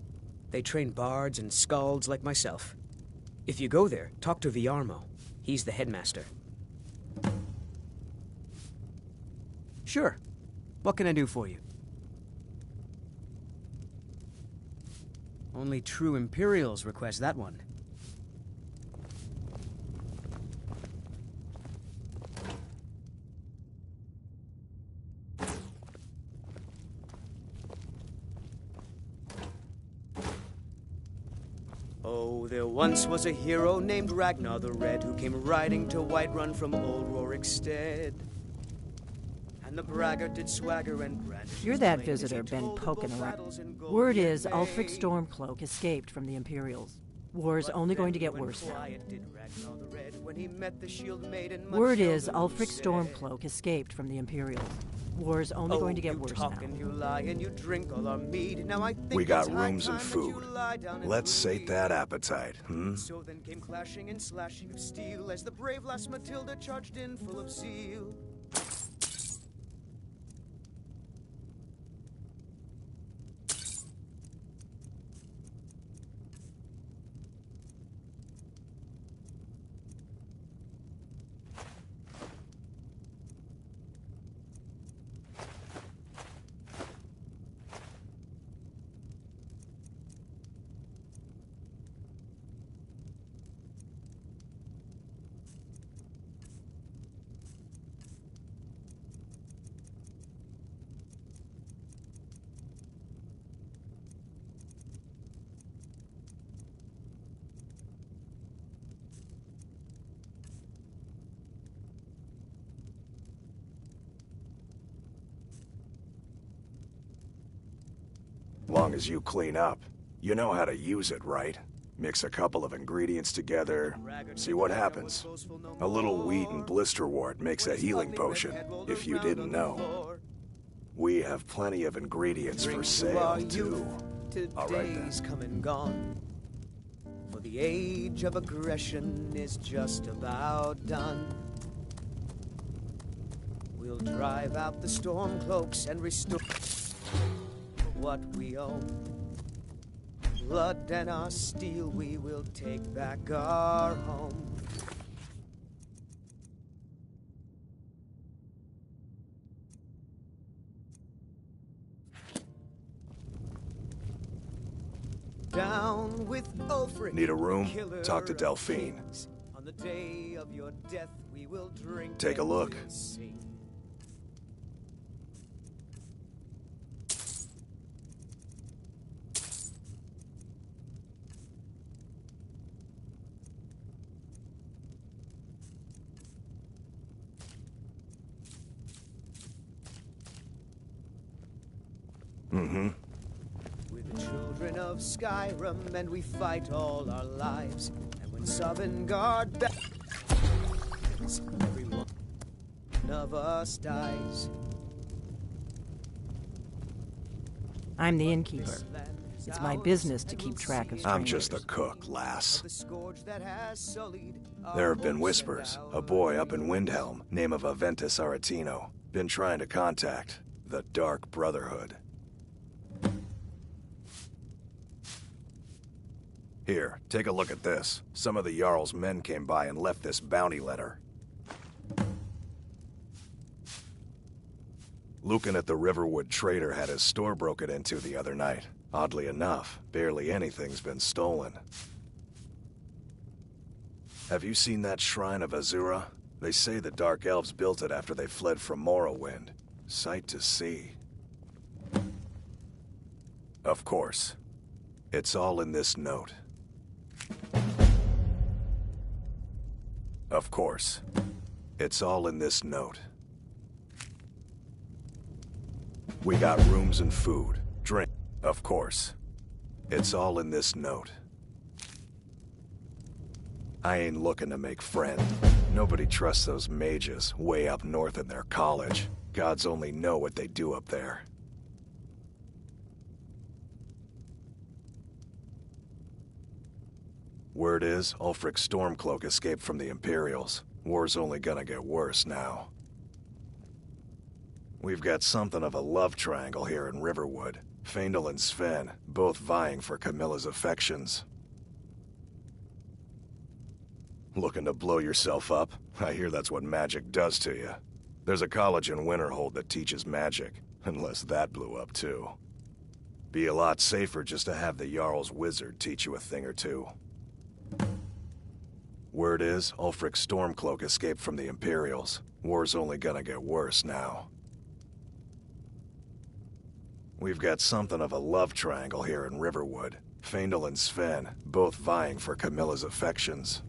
They train bards and skalds like myself. If you go there, talk to Viarmo. He's the headmaster. Sure. What can I do for you? Only true Imperials request that one. Oh, there once was a hero named Ragnar the Red who came riding to Whiterun from old Rorikstead. And the braggart did swagger and brandish. You're that visitor been poking around. Word is Ulfric Stormcloak escaped from the Imperials. War's only going to get worse now. Word is Ulfric Stormcloak escaped from the Imperials. War's only going to get worse now. You lie and you drink all our mead. Now I think we got it's high rooms and time that food. you lie down and Let's sate that appetite, hmm? So then came clashing and slashing of steel as the brave lass Matilda charged in full of zeal. Long as you clean up. You know how to use it, right? Mix a couple of ingredients together, see what happens. A little wheat and blisterwort makes a healing potion, if you didn't know. We have plenty of ingredients for sale, too. All right, then. Today's come and gone. For the age of aggression is just about done. We'll drive out the Stormcloaks and restore what we own. Blood and our steel, we will take back our home. Down with Ulfric. Need a room? Killer Talk to of Delphine. kings. On the day of your death, we will drink. Take a and look. we'll sing. Mm-hmm. We're the children of Skyrim, and we fight all our lives. And when Sovngarde every one of us dies. I'm the innkeeper. It's my business to keep track of strangers. I'm just a cook, lass. The scourge that has sullied There have been whispers. A boy up in Windhelm, name of Aventus Aretino, been trying to contact the Dark Brotherhood. Here, take a look at this. Some of the Jarl's men came by and left this bounty letter. Lucan at the Riverwood Trader had his store broken into the other night. Oddly enough, barely anything's been stolen. Have you seen that shrine of Azura? They say the Dark Elves built it after they fled from Morrowind. Sight to see. Of course. It's all in this note. Of course. It's all in this note. We got rooms and food, drink. Of course. It's all in this note. I ain't looking to make friends. Nobody trusts those mages way up north in their college. Gods only know what they do up there. Word is, Ulfric Stormcloak escaped from the Imperials. War's only gonna get worse now. We've got something of a love triangle here in Riverwood. 𝚘𝚖𝚖𝚎𝚗𝚘 and Sven, both vying for Camilla's affections. Looking to blow yourself up? I hear that's what magic does to you. There's a college in Winterhold that teaches magic, unless that blew up too. Be a lot safer just to have the Jarl's wizard teach you a thing or two. Word is, Ulfric Stormcloak escaped from the Imperials. War's only gonna get worse now. We've got something of a love triangle here in Riverwood. 𝚘𝚖𝚎 and Sven, both vying for Camilla's affections.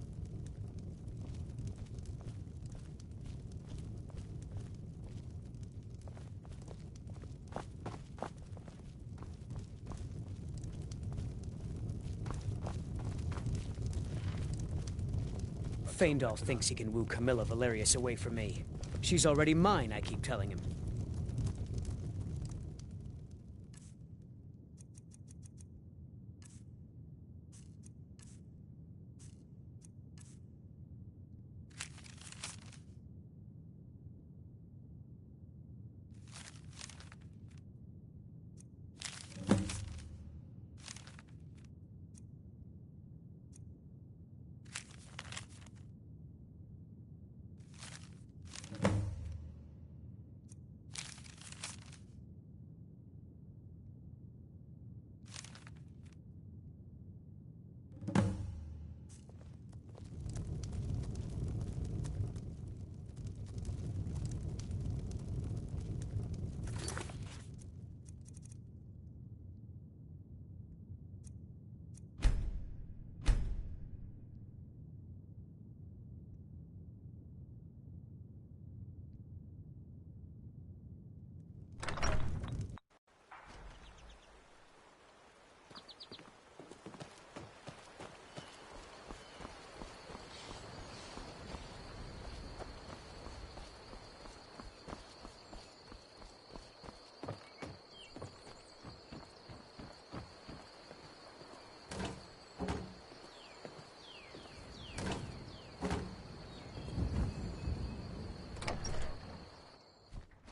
𝚘𝚖𝚎 thinks he can woo Camilla Valerius away from me. She's already mine, I keep telling him.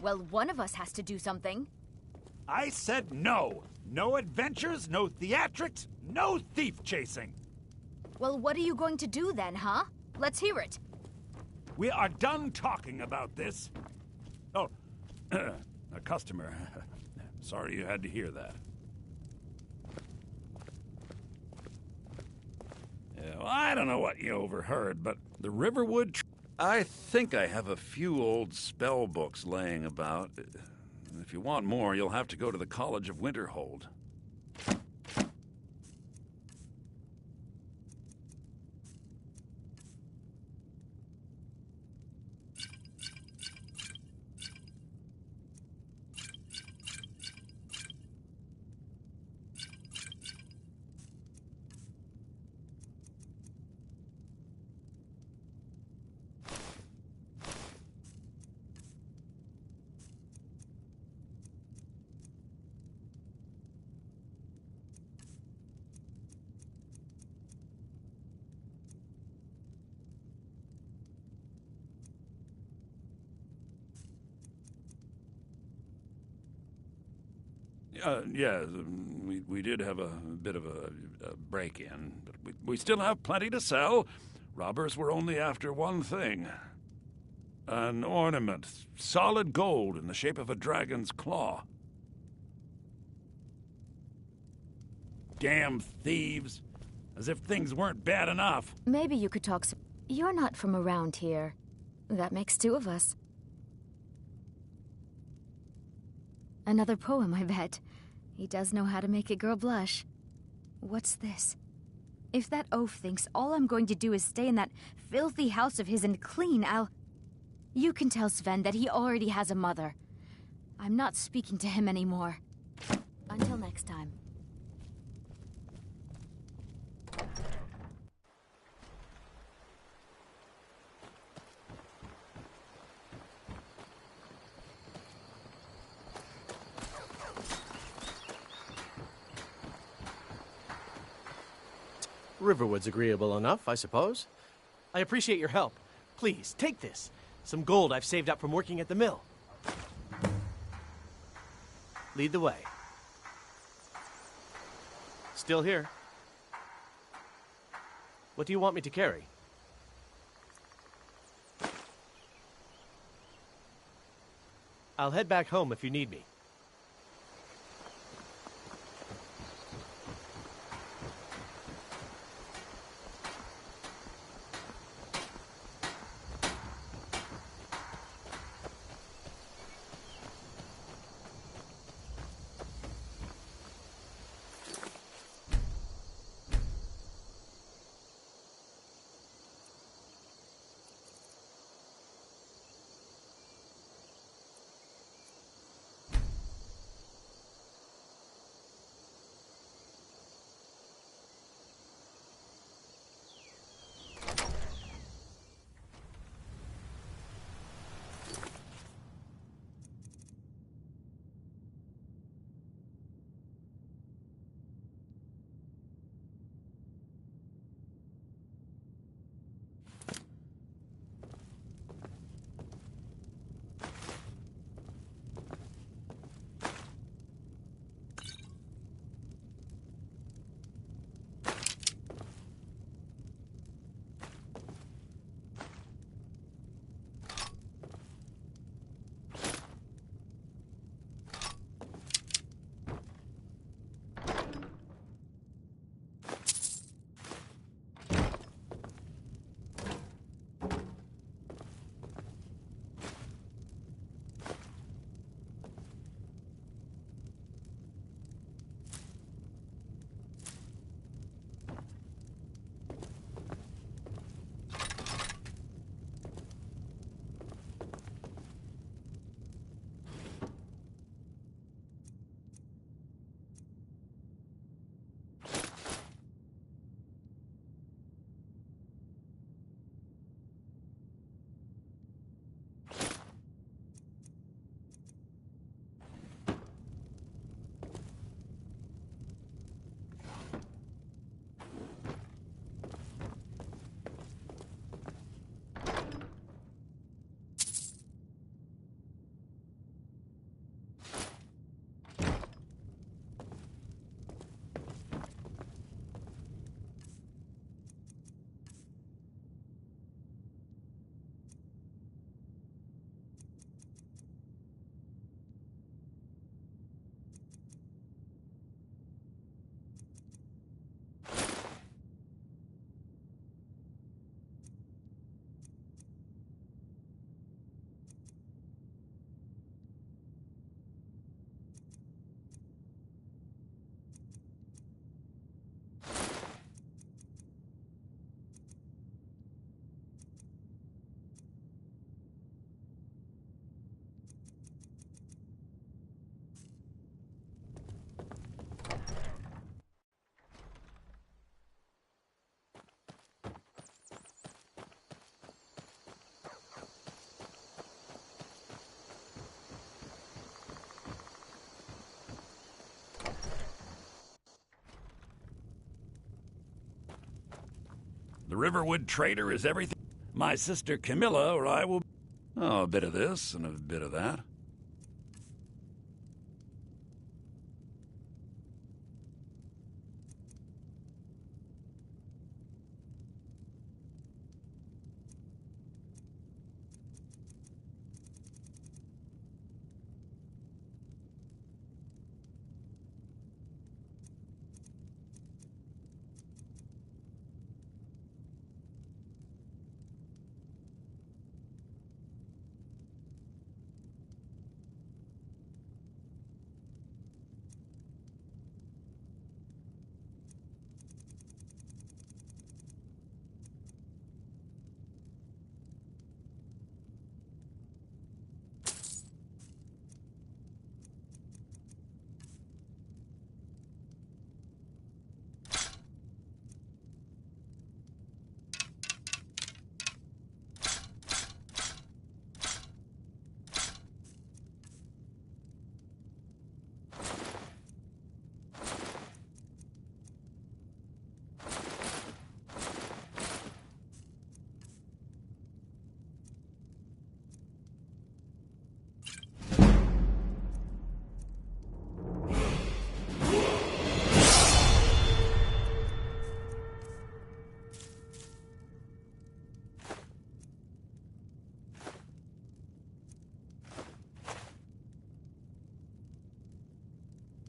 Well, one of us has to do something. I said no. No adventures, no theatrics, no thief chasing. Well, what are you going to do then, huh? Let's hear it. We are done talking about this. Oh, a customer. Sorry you had to hear that. Yeah, well, I don't know what you overheard, but the Riverwood... I think I have a few old spell books laying about. If you want more, you'll have to go to the College of Winterhold. Yeah, we did have a bit of a break-in, but we still have plenty to sell. Robbers were only after one thing. An ornament, solid gold in the shape of a dragon's claw. Damn thieves. As if things weren't bad enough. Maybe you could talk some... You're not from around here. That makes two of us. Another poem, I bet. He does know how to make a girl blush. What's this? If that oaf thinks all I'm going to do is stay in that filthy house of his and clean, You can tell Sven that he already has a mother. I'm not speaking to him anymore. Until next time. Riverwood's agreeable enough, I suppose. I appreciate your help. Please, take this. Some gold I've saved up from working at the mill. Lead the way. Still here. What do you want me to carry? I'll head back home if you need me. The Riverwood trader is everything. My sister Camilla or I will... Oh, a bit of this and a bit of that.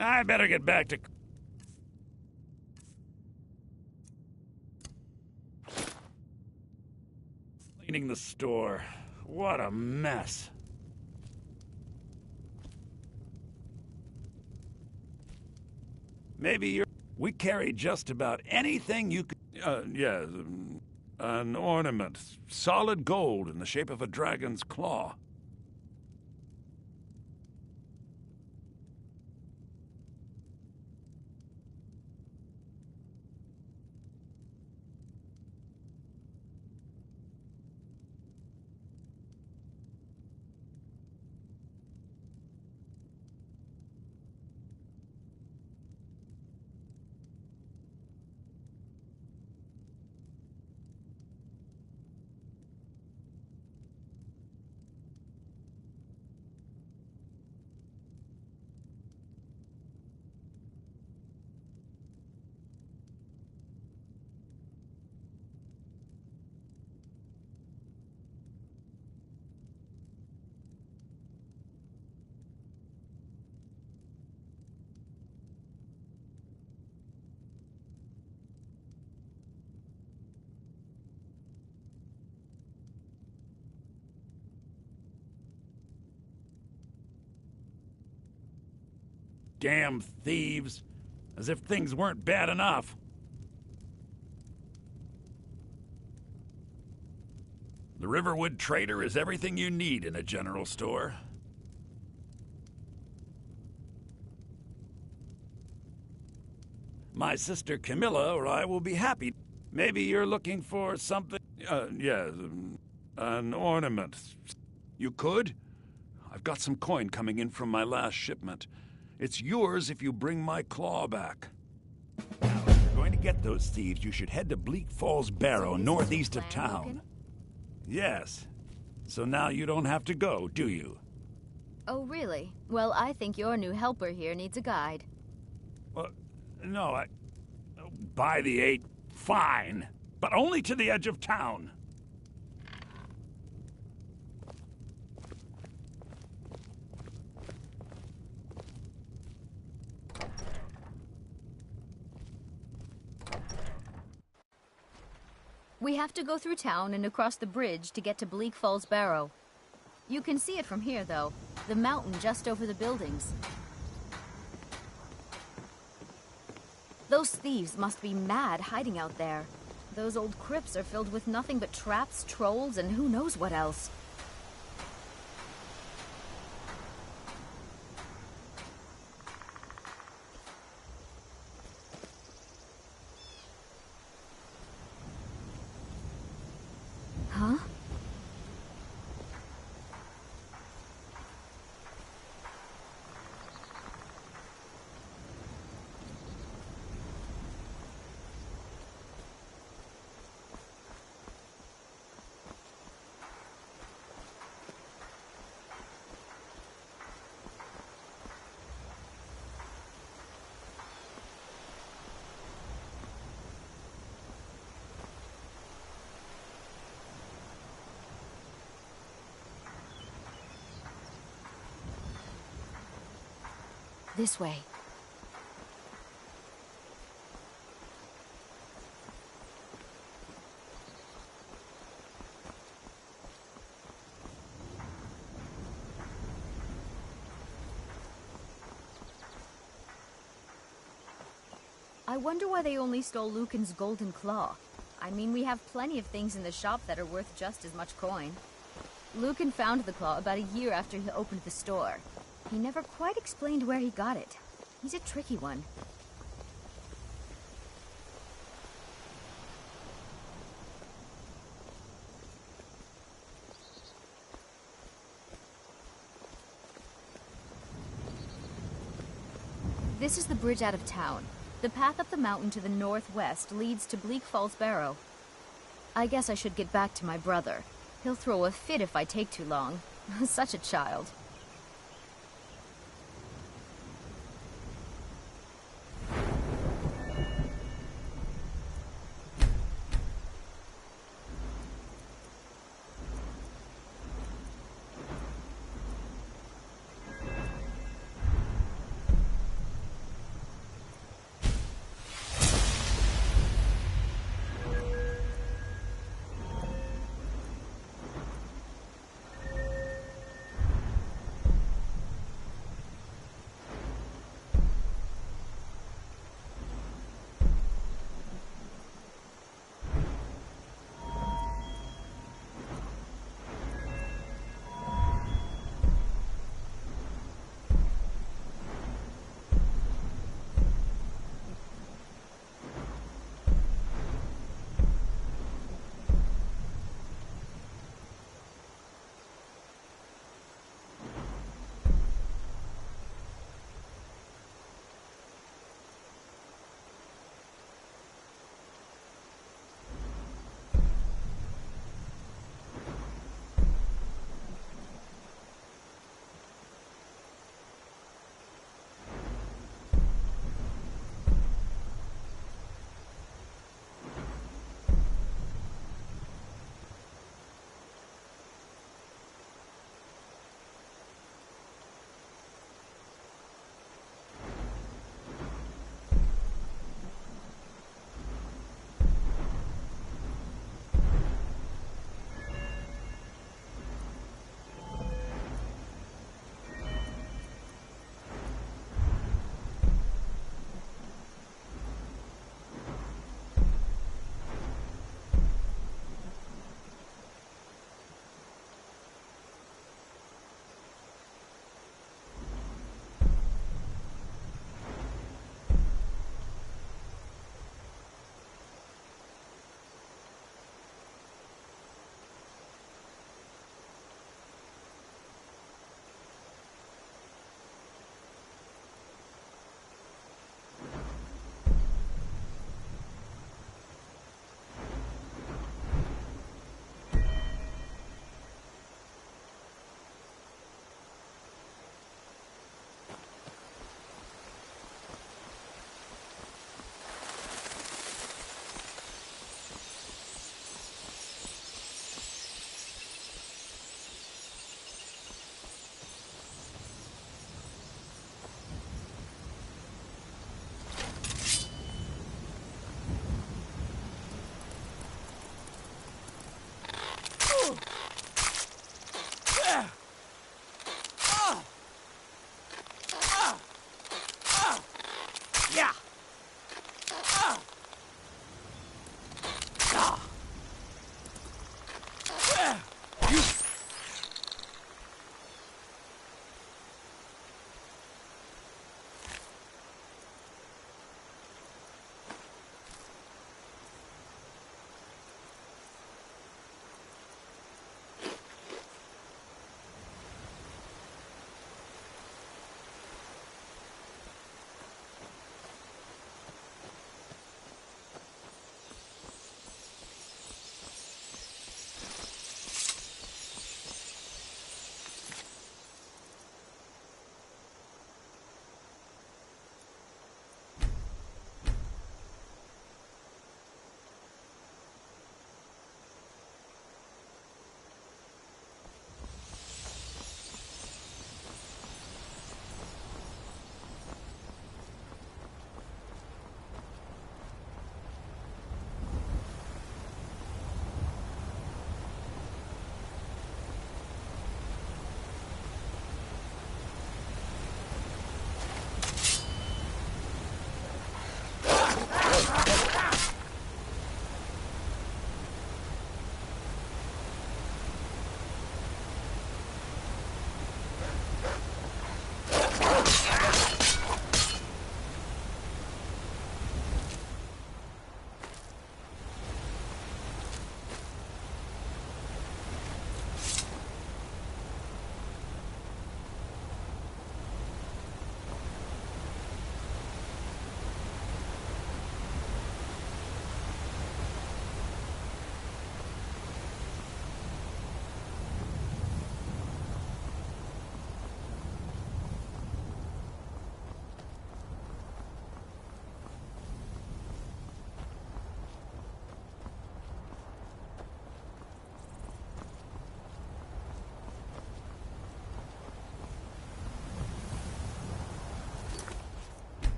I better get back to... cleaning the store. What a mess. Maybe you're... We carry just about anything you could... yes, an ornament. Solid gold in the shape of a dragon's claw. Damn thieves. As if things weren't bad enough. The Riverwood Trader is everything you need in a general store. My sister Camilla or I will be happy. Maybe you're looking for something... yes, an ornament. You could? I've got some coin coming in from my last shipment. It's yours if you bring my claw back. Now, if you're going to get those thieves, you should head to Bleak Falls Barrow, northeast of town. Yes. So now you don't have to go, do you? Oh, really? Well, I think your new helper here needs a guide. No, by the 8, fine. But only to the edge of town. We have to go through town and across the bridge to get to Bleak Falls Barrow. You can see it from here, though. The mountain just over the buildings. Those thieves must be mad hiding out there. Those old crypts are filled with nothing but traps, trolls, and who knows what else. Huh? This way. I wonder why they only stole Lucan's golden claw. I mean, we have plenty of things in the shop that are worth just as much coin. Lucan found the claw about a year after he opened the store. He never quite explained where he got it. He's a tricky one. This is the bridge out of town. The path up the mountain to the northwest leads to Bleak Falls Barrow. I guess I should get back to my brother. He'll throw a fit if I take too long. Such a child.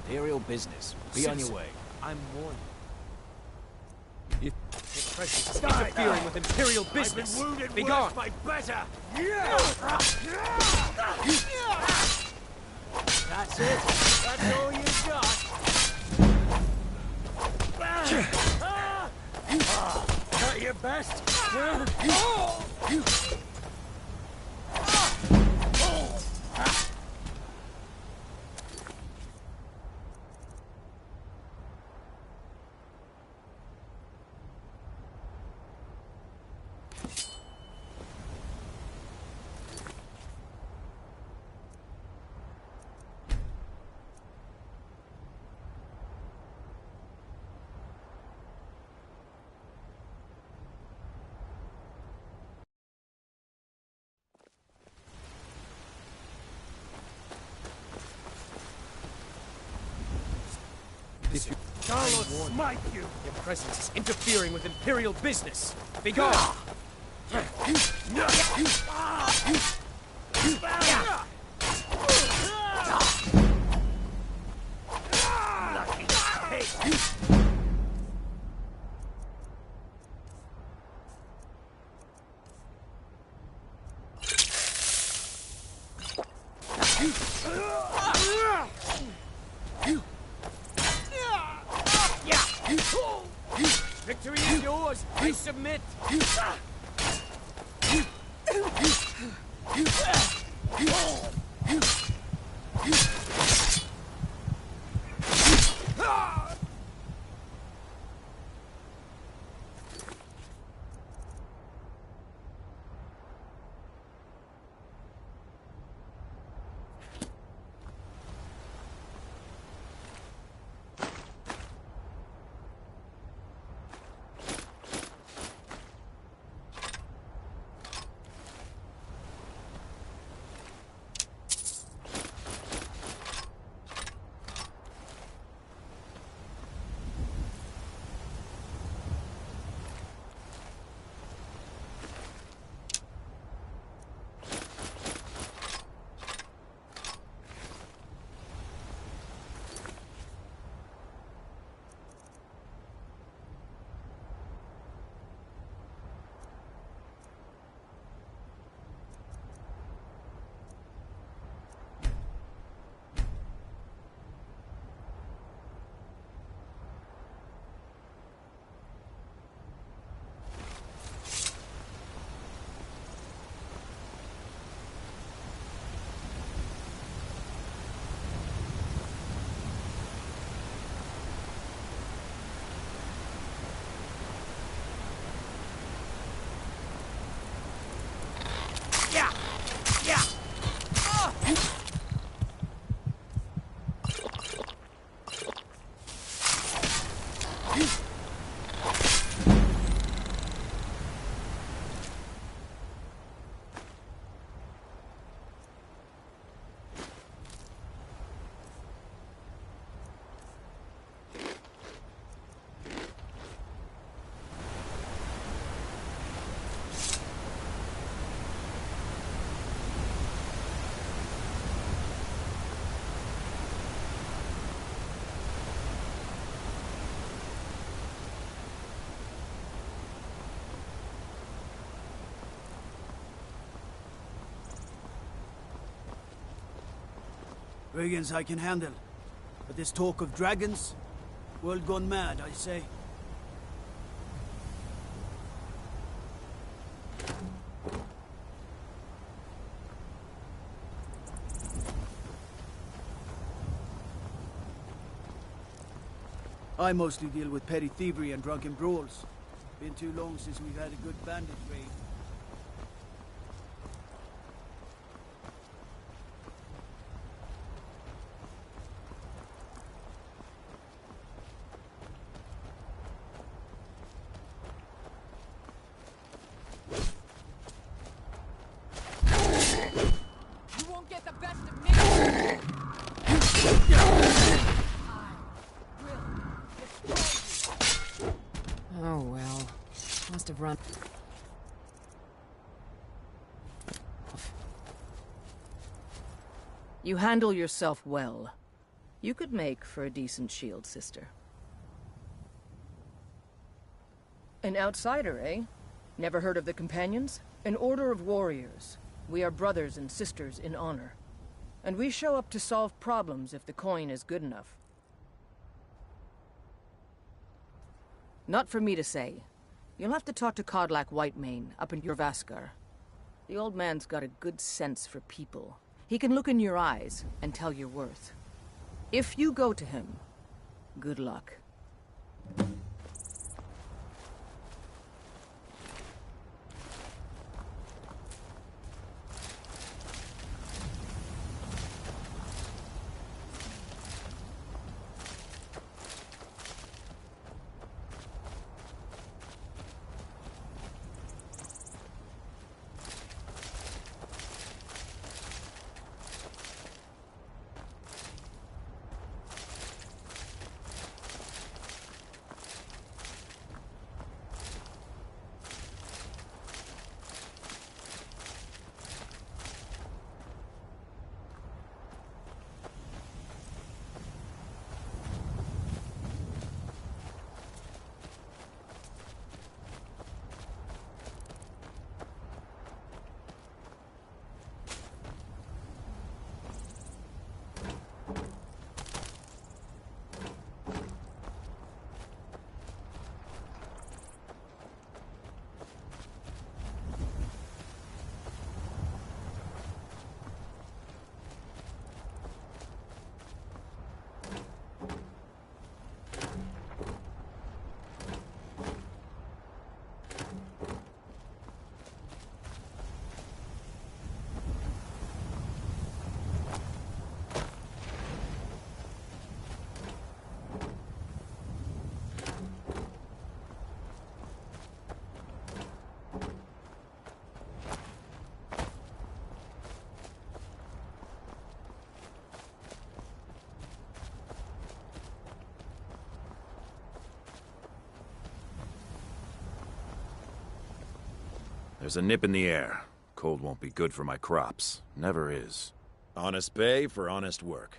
Imperial business. Be on your way. I'm warned. Your presence is interfering with Imperial business. I've been wounded Be worse gone. by better. That's it. That's all you got. At your best. Carlos, smite you! Your presence is interfering with Imperial business. Be gone! Victory is yours. I submit. Brigands I can handle. But this talk of dragons? World gone mad, I say. I mostly deal with petty thievery and drunken brawls. Been too long since we've had a good bandit raid. Oh well. Must have run. You handle yourself well. You could make for a decent shield, sister. An outsider, eh? Never heard of the Companions? An order of warriors. We are brothers and sisters in honor. And we show up to solve problems if the coin is good enough. Not for me to say. You'll have to talk to 𝚲�3 up in 𝚘𝚘𝚎𝚘𝚎. The old man's got a good sense for people. He can look in your eyes and tell your worth. If you go to him, good luck. There's a nip in the air. Cold won't be good for my crops. Never is. Honest pay for honest work.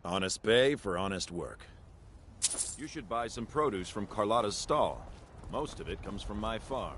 Honest pay for honest work. You should buy some produce from Carlotta's stall. Most of it comes from my farm.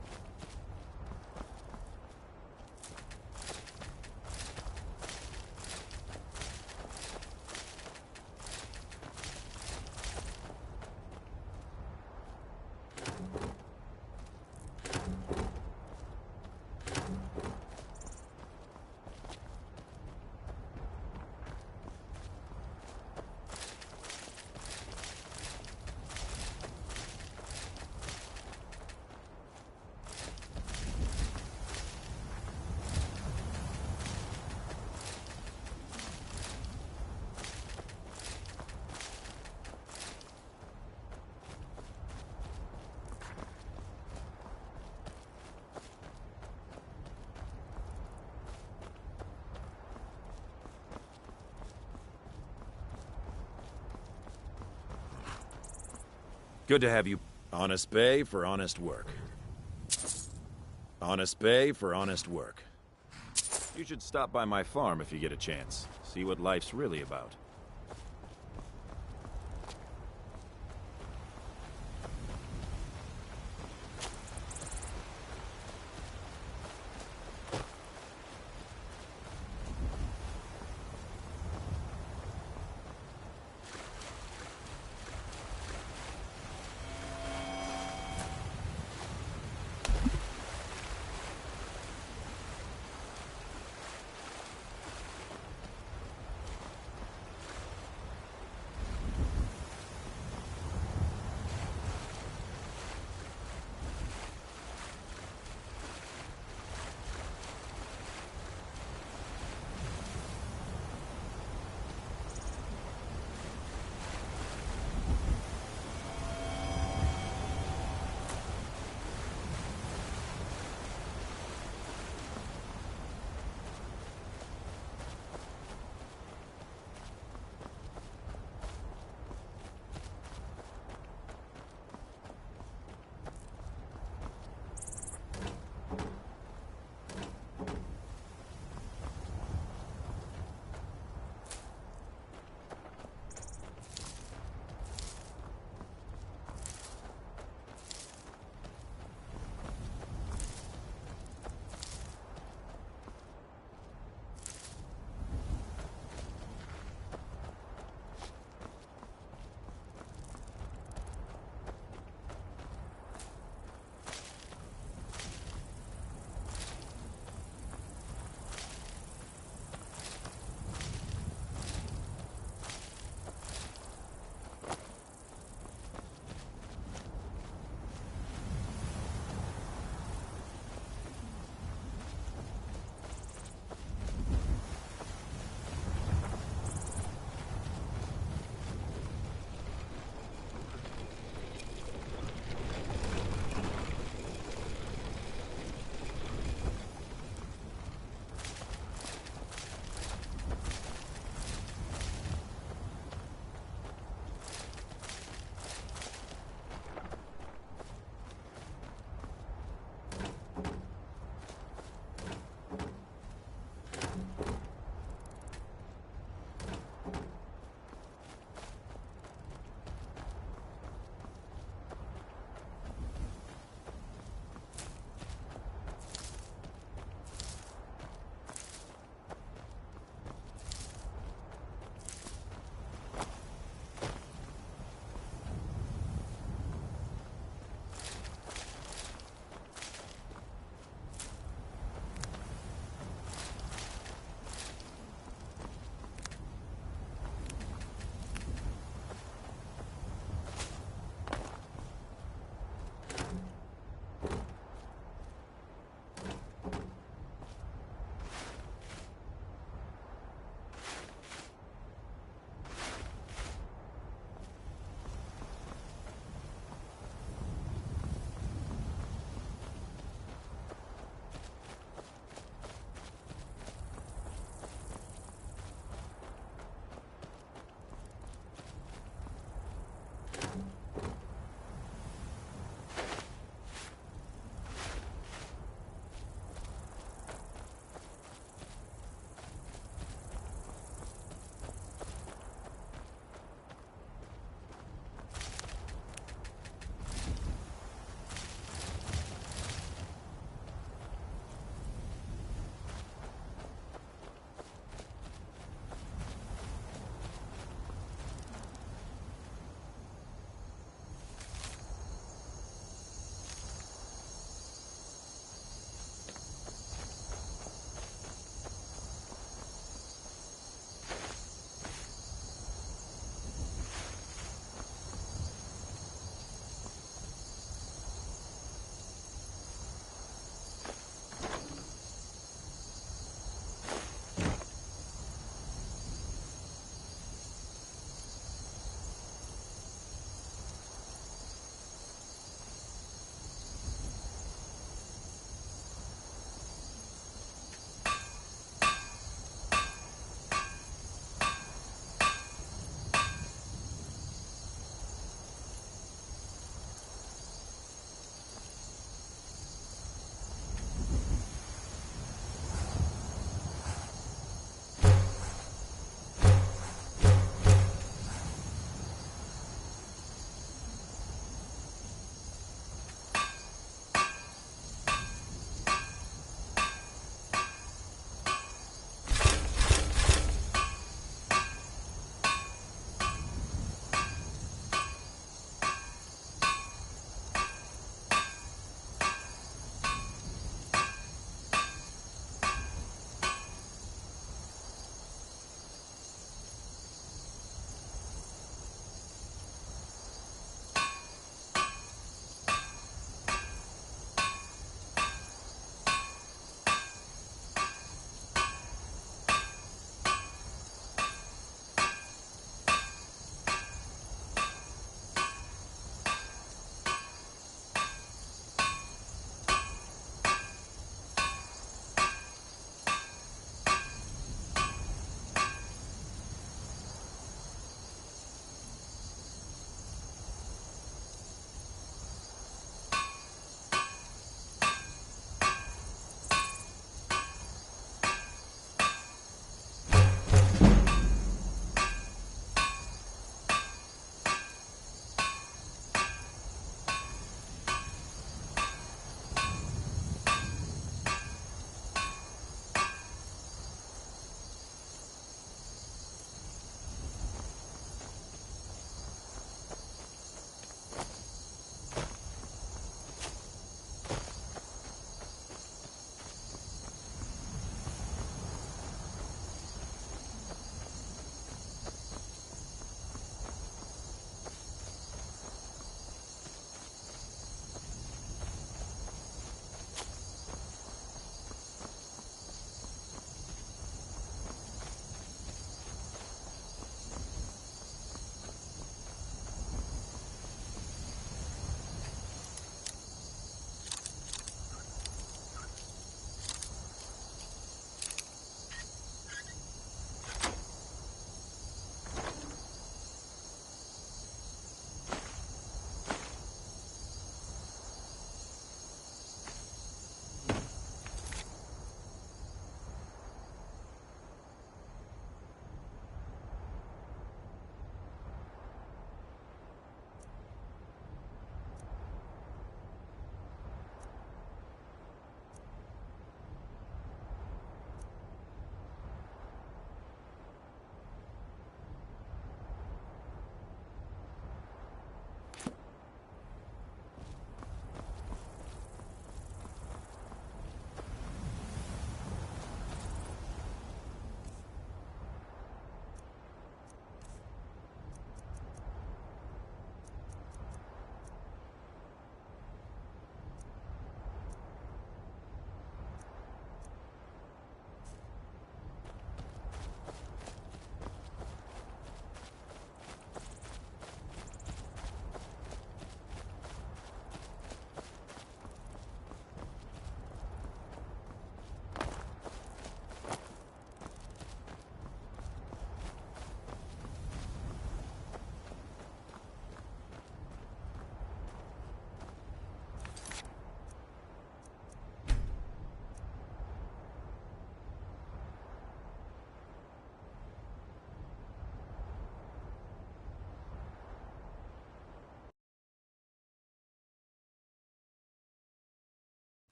Good to have you. Honest pay for honest work. Honest pay for honest work. You should stop by my farm if you get a chance. See what life's really about.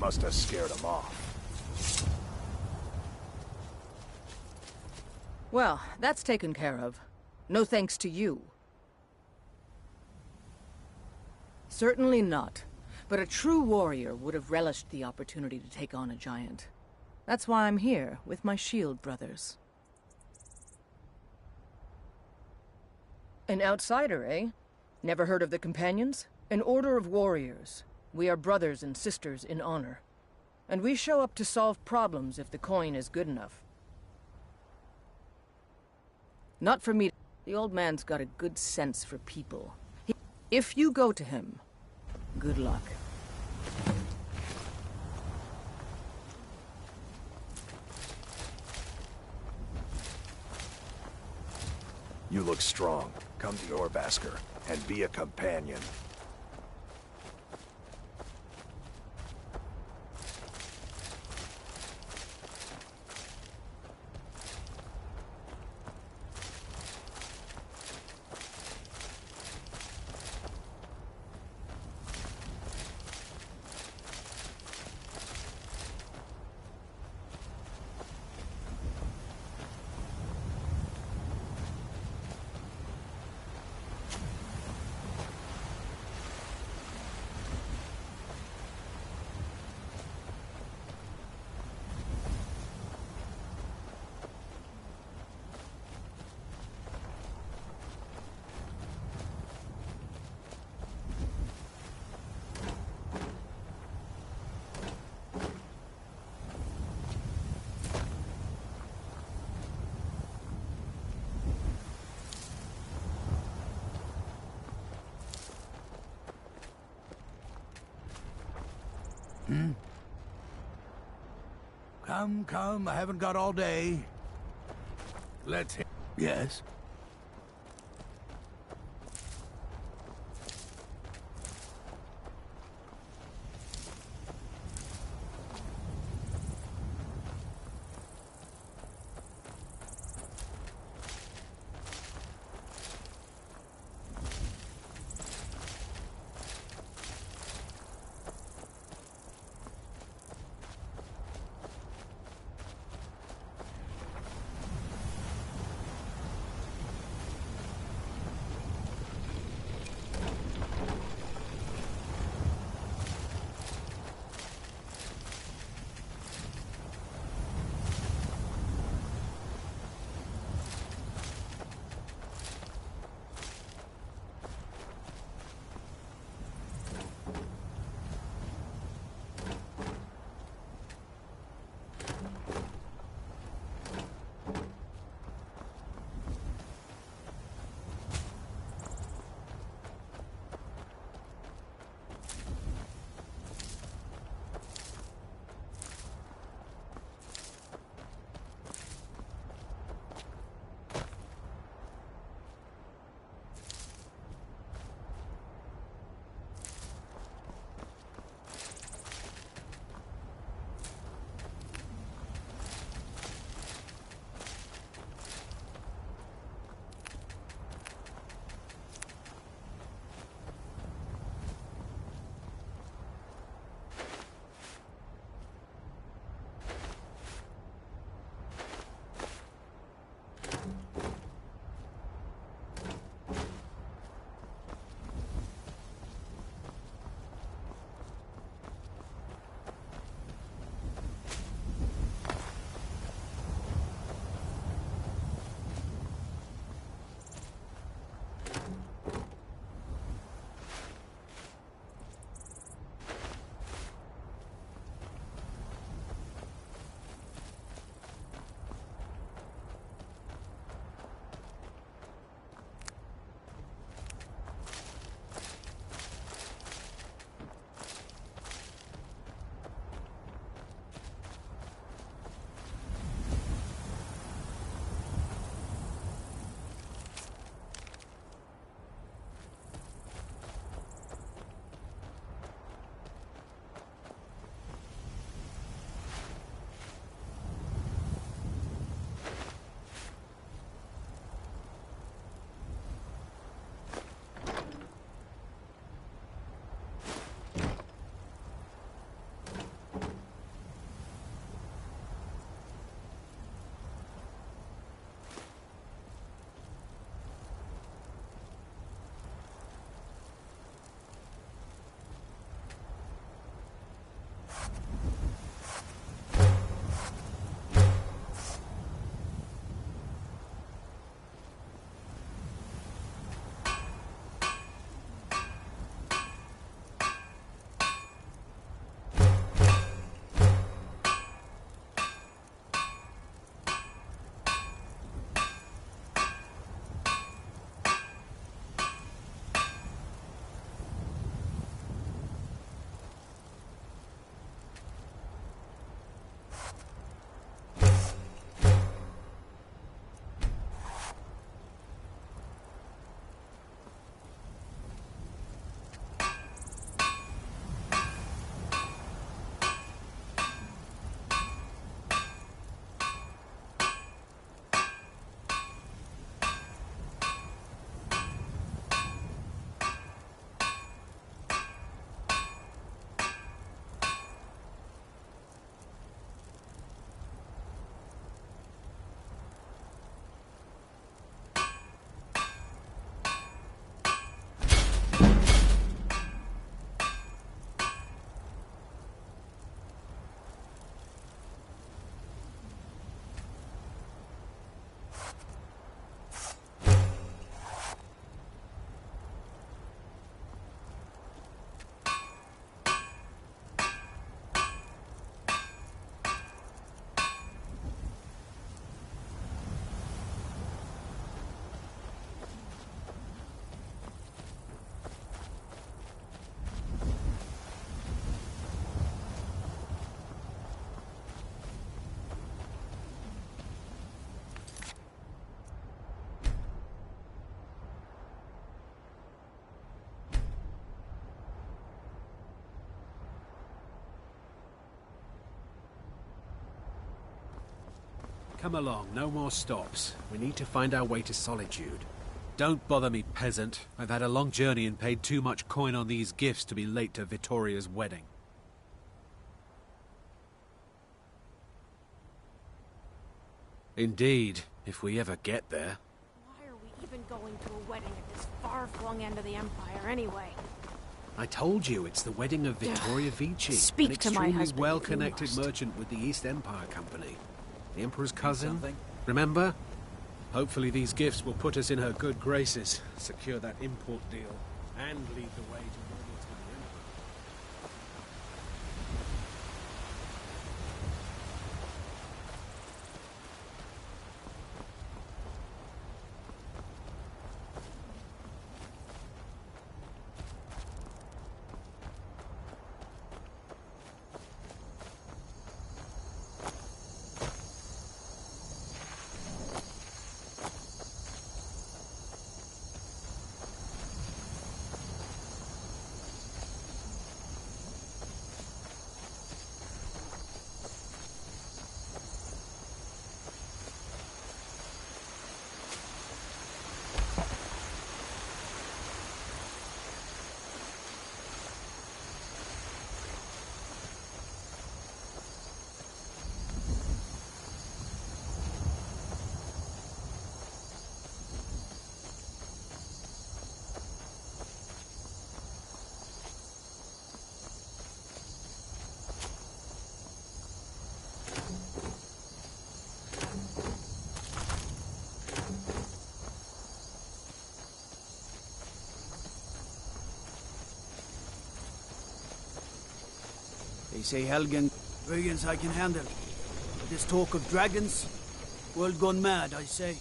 Must have scared him off. Well, that's taken care of. No thanks to you. Certainly not. But a true warrior would have relished the opportunity to take on a giant. That's why I'm here, with my shield brothers. An outsider, eh? Never heard of the Companions? An order of warriors. We are brothers and sisters in honor. And we show up to solve problems if the coin is good enough. Not for me. The old man's got a good sense for people. If you go to him, good luck. You look strong. Come to 𝚤𝚘𝚘𝚎 and be a companion. Come, I haven't got all day. Let's hit. Yes? Come along, no more stops. We need to find our way to Solitude. Don't bother me, peasant. I've had a long journey and paid too much coin on these gifts to be late to Vittoria's wedding. Indeed, if we ever get there. Why are we even going to a wedding at this far-flung end of the Empire, anyway? I told you, it's the wedding of Vittoria Vici, Speak an to my extremely husband, well-connected if you must. merchant with the East Empire Company. The Emperor's cousin, something? remember? Hopefully these gifts will put us in her good graces, secure that import deal, and lead the way to loyalty to the Emperor. They say Helgen, brigands I can handle. But this talk of dragons, world gone mad, I say.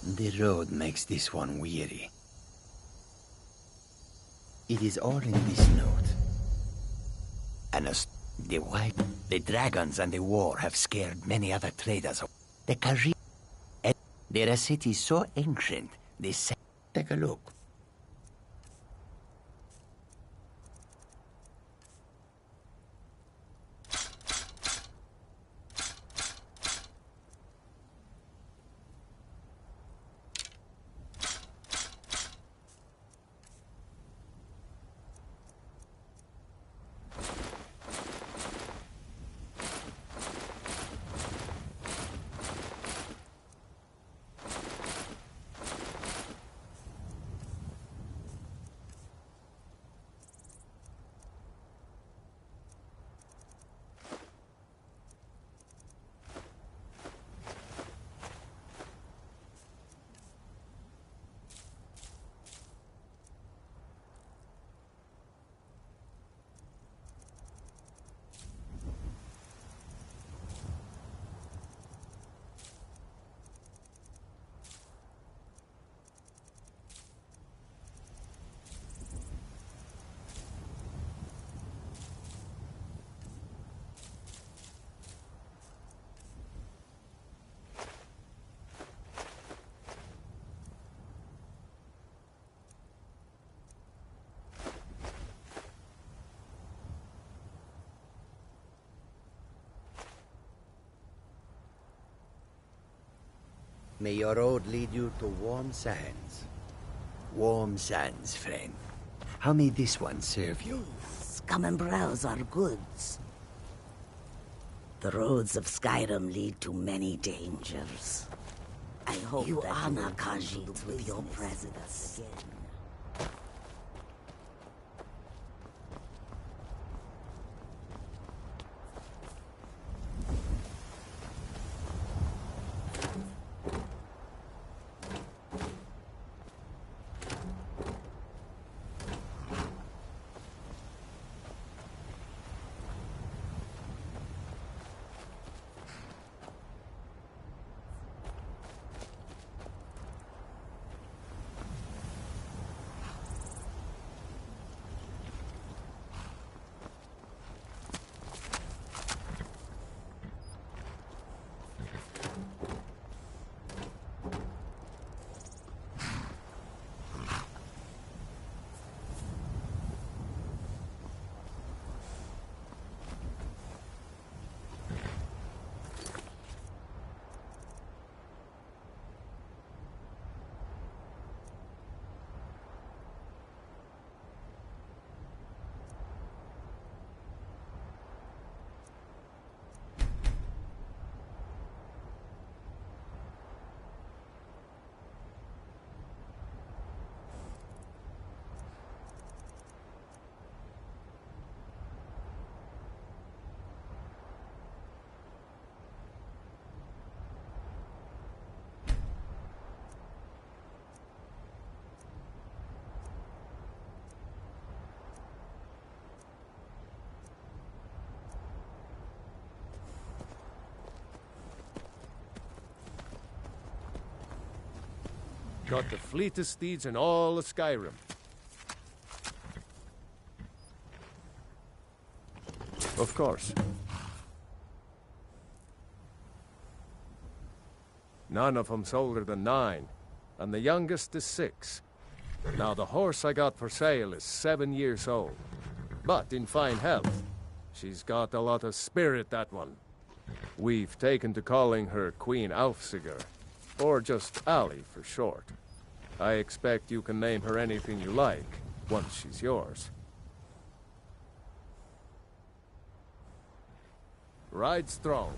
The road makes this one weary. It is all in this note. And the white, the dragons and the war have scared many other traders. The 𝚖𝚖𝚎𝚖𝚎 they're a city so ancient, they say... Take a look. May your road lead you to warm sands. Warm sands, friend. How may this one serve you? Come and browse our goods. The roads of Skyrim lead to many dangers. I hope you honor 𝚘𝚖𝚎 with your presence. Got the fleetest steeds in all of Skyrim. Of course. None of them's older than 9, and the youngest is 6. Now, the horse I got for sale is 7 years old, but in fine health. She's got a lot of spirit, that one. We've taken to calling her Queen 𝚘𝚖𝚎𝚎, or just 𝚘𝚘 for short. I expect you can name her anything you like, once she's yours. Ride strong.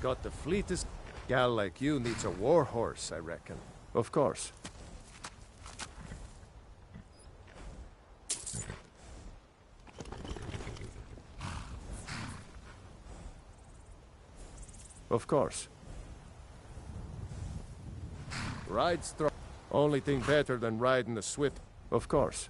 got the fleetest gal like you needs a war horse, I reckon. Of course. Of course. Ride strong. Only thing better than riding the swift. Of course.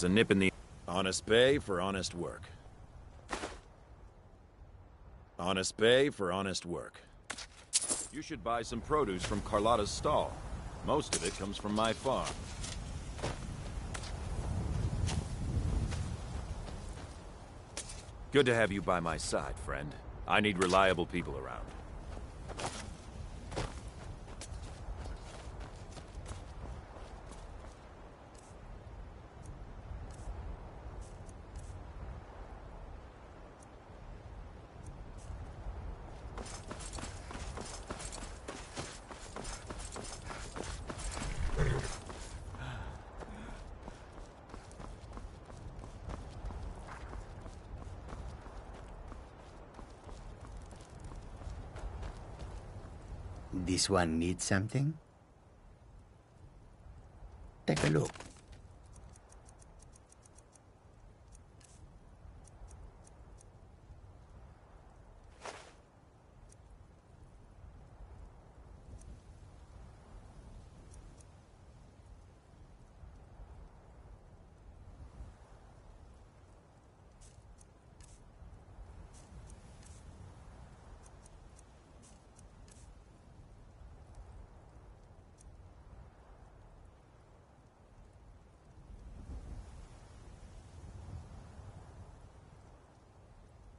There's a nip in the... Honest pay for honest work. Honest pay for honest work. You should buy some produce from Carlotta's stall. Most of it comes from my farm. Good to have you by my side, friend. I need reliable people around. This one needs something? Take a look.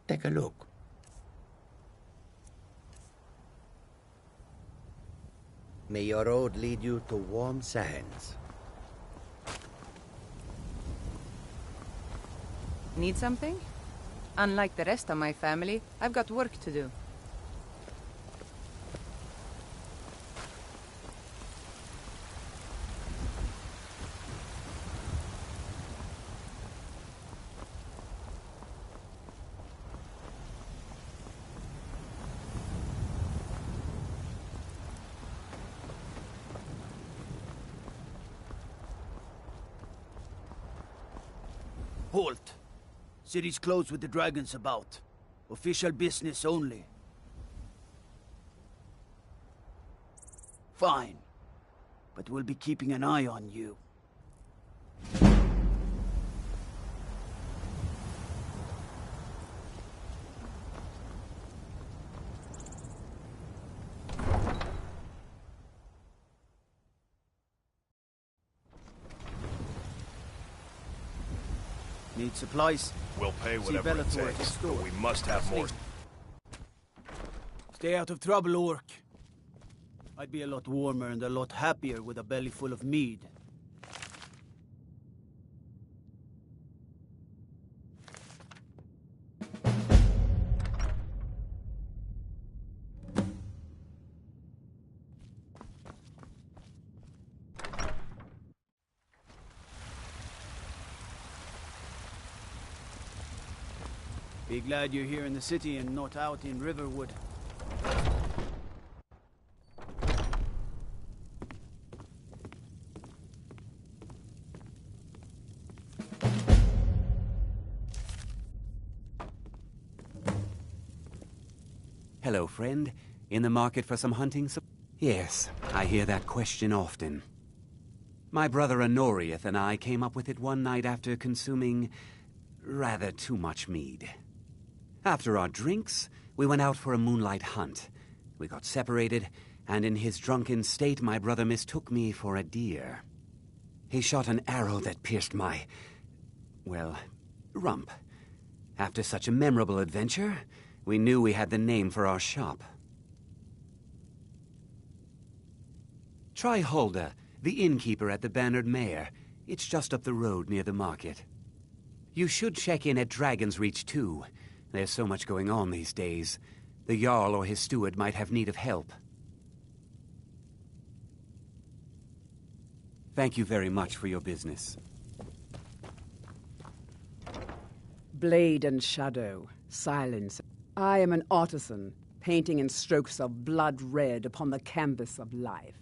Take a look. May your road lead you to warm sands. Need something? Unlike the rest of my family, I've got work to do. Halt! City's closed with the dragons about. Official business only. Fine. But we'll be keeping an eye on you. Need supplies? We'll pay whatever it takes, but we must have more. Stay out of trouble, Orc. I'd be a lot warmer and a lot happier with a belly full of mead. Be glad you're here in the city and not out in Riverwood. Hello, friend. In the market for some hunting Yes, I hear that question often. My brother Honorius and I came up with it one night after consuming rather too much mead. After our drinks, we went out for a moonlight hunt. We got separated, and in his drunken state, my brother mistook me for a deer. He shot an arrow that pierced my, well, rump. After such a memorable adventure, we knew we had the name for our shop. Try 𝚲𝚘𝚖𝚖𝚎𝚗, the innkeeper at the Bannered Mare. It's just up the road near the market. You should check in at Dragon's Reach, too. There's so much going on these days. The Jarl or his steward might have need of help. Thank you very much for your business. Blade and shadow, silence. I am an artisan, painting in strokes of blood red upon the canvas of life.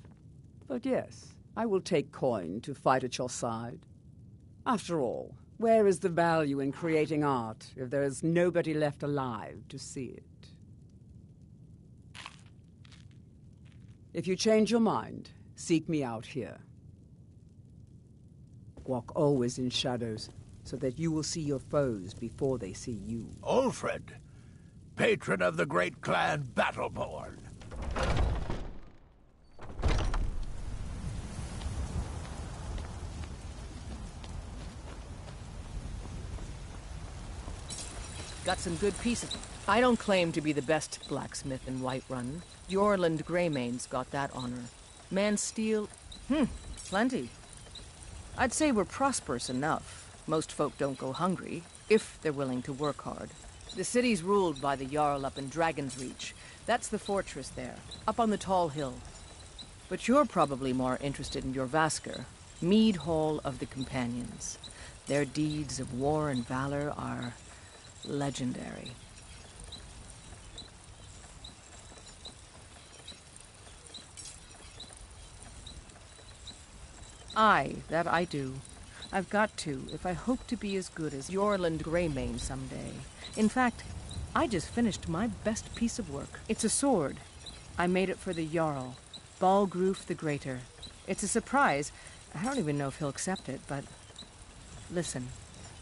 But yes, I will take coin to fight at your side. After all, where is the value in creating art if there is nobody left alive to see it? If you change your mind, seek me out here. Walk always in shadows, so that you will see your foes before they see you. Ulfred, patron of the great clan Battleborn. Got some good pieces. I don't claim to be the best blacksmith in Whiterun. 𝚲𝚘𝚖𝚎𝚗's got that honor. Man steel, plenty. I'd say we're prosperous enough. Most folk don't go hungry, if they're willing to work hard. The city's ruled by the Jarl up in Dragon's Reach. That's the fortress there, up on the tall hill. But you're probably more interested in your 𝚲𝚘𝚎, Mead Hall of the Companions. Their deeds of war and valor are legendary. Aye, that I do. I've got to, if I hope to be as good as Eorlund Greymane someday. In fact, I just finished my best piece of work. It's a sword. I made it for the Jarl, 𝚲𝚘𝚎 the Greater. It's a surprise. I don't even know if he'll accept it, but... Listen,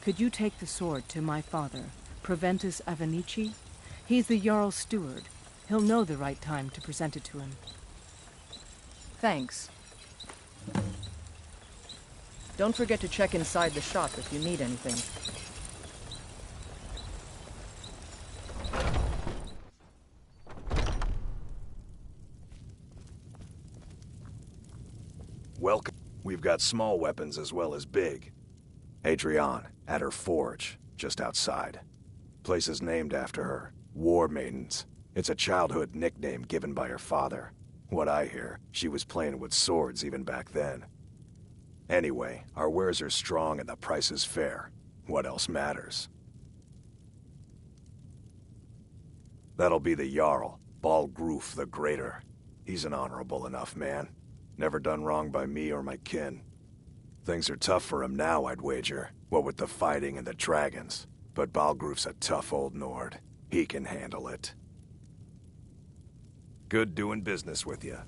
could you take the sword to my father, Proventus Avenici? He's the Jarl's steward. He'll know the right time to present it to him. Thanks. Don't forget to check inside the shop if you need anything. Welcome. We've got small weapons as well as big. Adrienne, at her forge, just outside. Place is named after her. War Maidens. It's a childhood nickname given by her father. What I hear, she was playing with swords even back then. Anyway, our wares are strong and the price is fair. What else matters? That'll be the Jarl, 𝚲𝚘𝚎 the Greater. He's an honorable enough man. Never done wrong by me or my kin. Things are tough for him now, I'd wager. What with the fighting and the dragons. But 𝚲𝚘𝚎's a tough old Nord. He can handle it. Good doing business with you.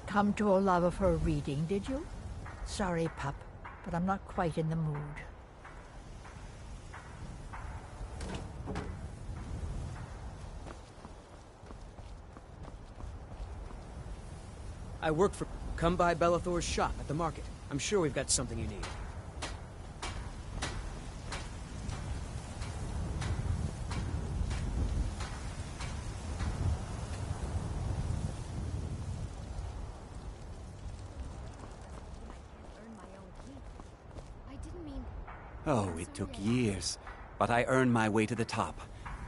Come to Olava for a reading, did you? Sorry, pup, but I'm not quite in the mood. I work for... Come by Belethor's shop at the market. I'm sure we've got something you need. Oh, it took years, but I earned my way to the top.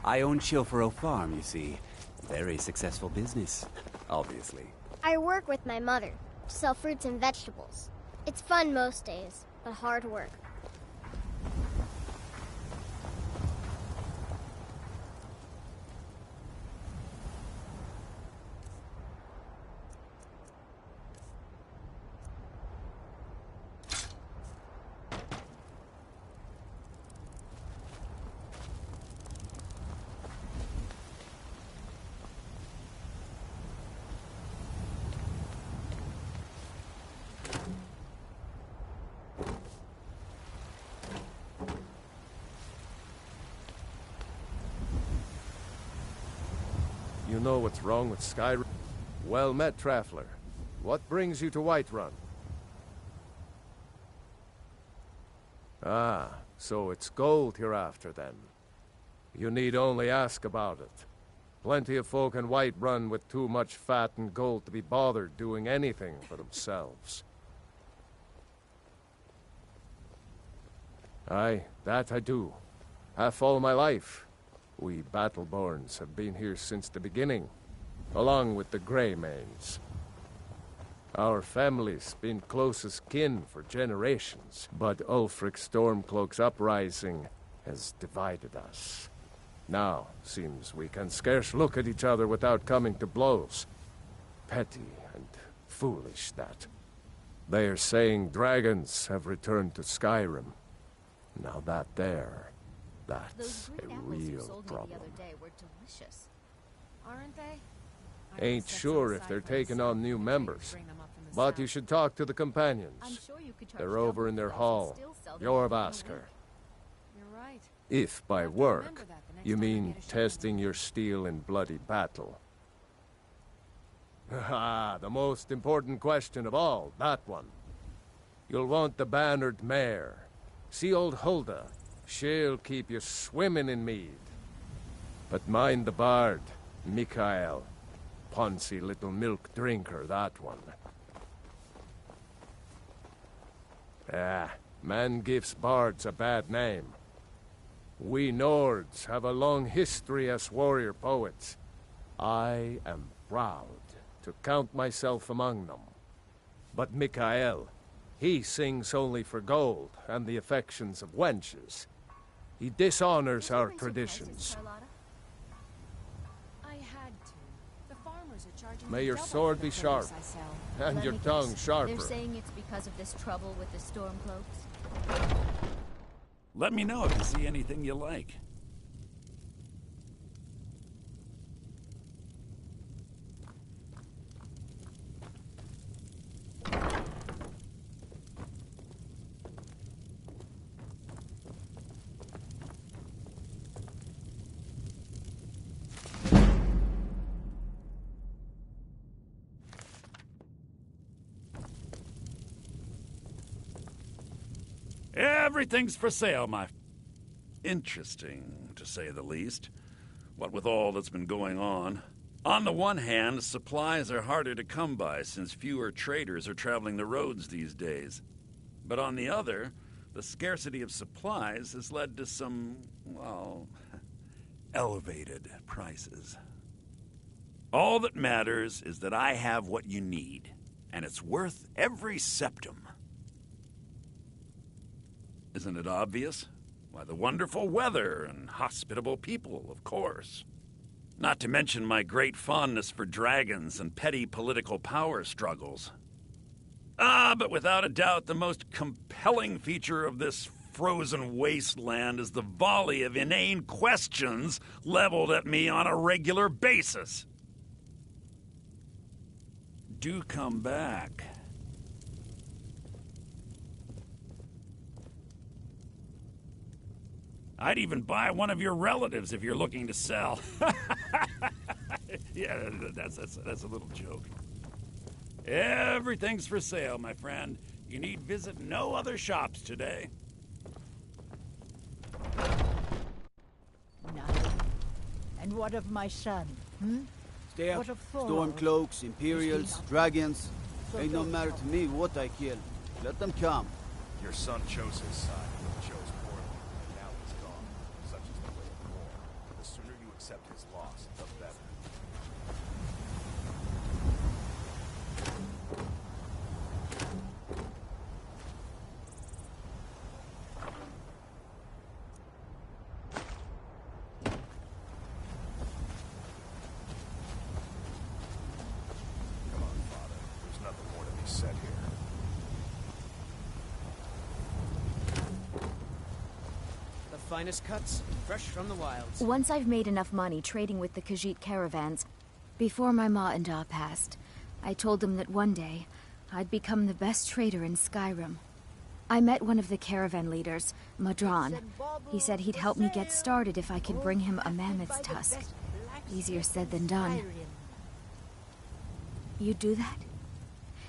I own 𝚘𝚘𝚖𝚎 farm, you see. Very successful business, obviously. I work with my mother, sell fruits and vegetables. It's fun most days, but hard work. You know what's wrong with Skyrim? Well met, Traveler. What brings you to Whiterun? Ah, so it's gold you're after then. You need only ask about it. Plenty of folk in Whiterun with too much fat and gold to be bothered doing anything for themselves. Aye, that I do. Half all my life. We Battleborns have been here since the beginning, along with the 𝚖𝚖𝚎𝚎. Our family's been closest kin for generations, but Ulfric Stormcloak's uprising has divided us. Now, seems we can scarce look at each other without coming to blows. Petty and foolish, that. They are saying dragons have returned to Skyrim. Now that's a real problem. The other day were delicious. Aren't they? Ain't sure if they're taking on new members, but you should talk to the companions. They're over in their hall, 𝚘𝚘𝚎𝚎. You're right. If by work, you mean testing your steel in bloody battle. Ah, the most important question of all, that one. You'll want the bannered mare. See old Hulda. She'll keep you swimming in mead. But mind the bard, Mikael. Poncy little milk drinker, that one. Ah, man gives bards a bad name. We Nords have a long history as warrior poets. I am proud to count myself among them. But Mikael, he sings only for gold and the affections of wenches. He dishonors our traditions. I had to. The farmers are charging May your sword be sharp, and your tongue sharper. They're saying it's because of this trouble with the Stormcloaks. Let me know if you see anything you like. Everything's for sale, my... Interesting, to say the least. What with all that's been going on. On the one hand, supplies are harder to come by since fewer traders are traveling the roads these days. But on the other, the scarcity of supplies has led to some, well, elevated prices. All that matters is that I have what you need, and it's worth every septum. Isn't it obvious? Why, the wonderful weather and hospitable people, of course. Not to mention my great fondness for dragons and petty political power struggles. Ah, but without a doubt, the most compelling feature of this frozen wasteland is the volley of inane questions leveled at me on a regular basis. Do come back. I'd even buy one of your relatives if you're looking to sell. Yeah, that's a little joke. Everything's for sale, my friend. You need visit no other shops today. Nothing. And what of my son? Stay up. What of Thor? Stormcloaks, Imperials, dragons. Ain't no matter to me what I kill. Let them come. Your son chose his side. Chose finest cuts, fresh from the wilds. Once I've made enough money trading with the Khajiit caravans, before my ma and Da passed, I told them that one day I'd become the best trader in Skyrim. I met one of the caravan leaders, Madran. He said he'd help me get started if I could bring him a mammoth's tusk. Easier said than done. You'd do that?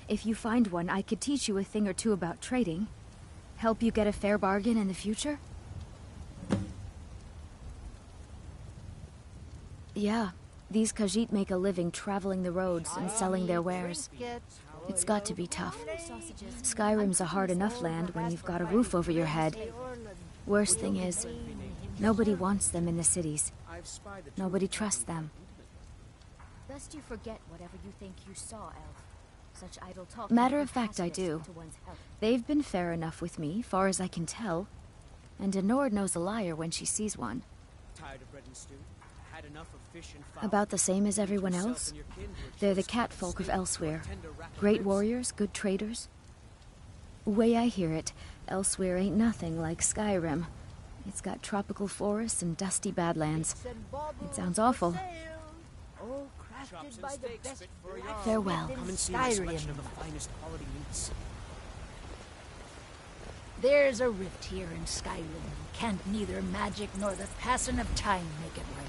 If you find one, I could teach you a thing or two about trading. Help you get a fair bargain in the future? Yeah, these Khajiit make a living traveling the roads and selling their wares. It's got to be tough. Skyrim's a hard enough land when you've got a roof over your head. Worst thing is, nobody wants them in the cities. Nobody trusts them. Lest you forget whatever you think you saw, Elf. Such idle talk. Matter of fact, I do. They've been fair enough with me, far as I can tell. And a Nord knows a liar when she sees one. Tired of bread and stew? Had enough of fish and fowl? About the same as everyone else. They're the cat folk of Elsewhere. Great warriors, good traders. Way I hear it, Elsewhere ain't nothing like Skyrim. It's got tropical forests and dusty badlands. It sounds awful. Farewell. Come and see a selection of the finest quality meats. There's a rift here in Skyrim. Can't neither magic nor the passing of time make it right.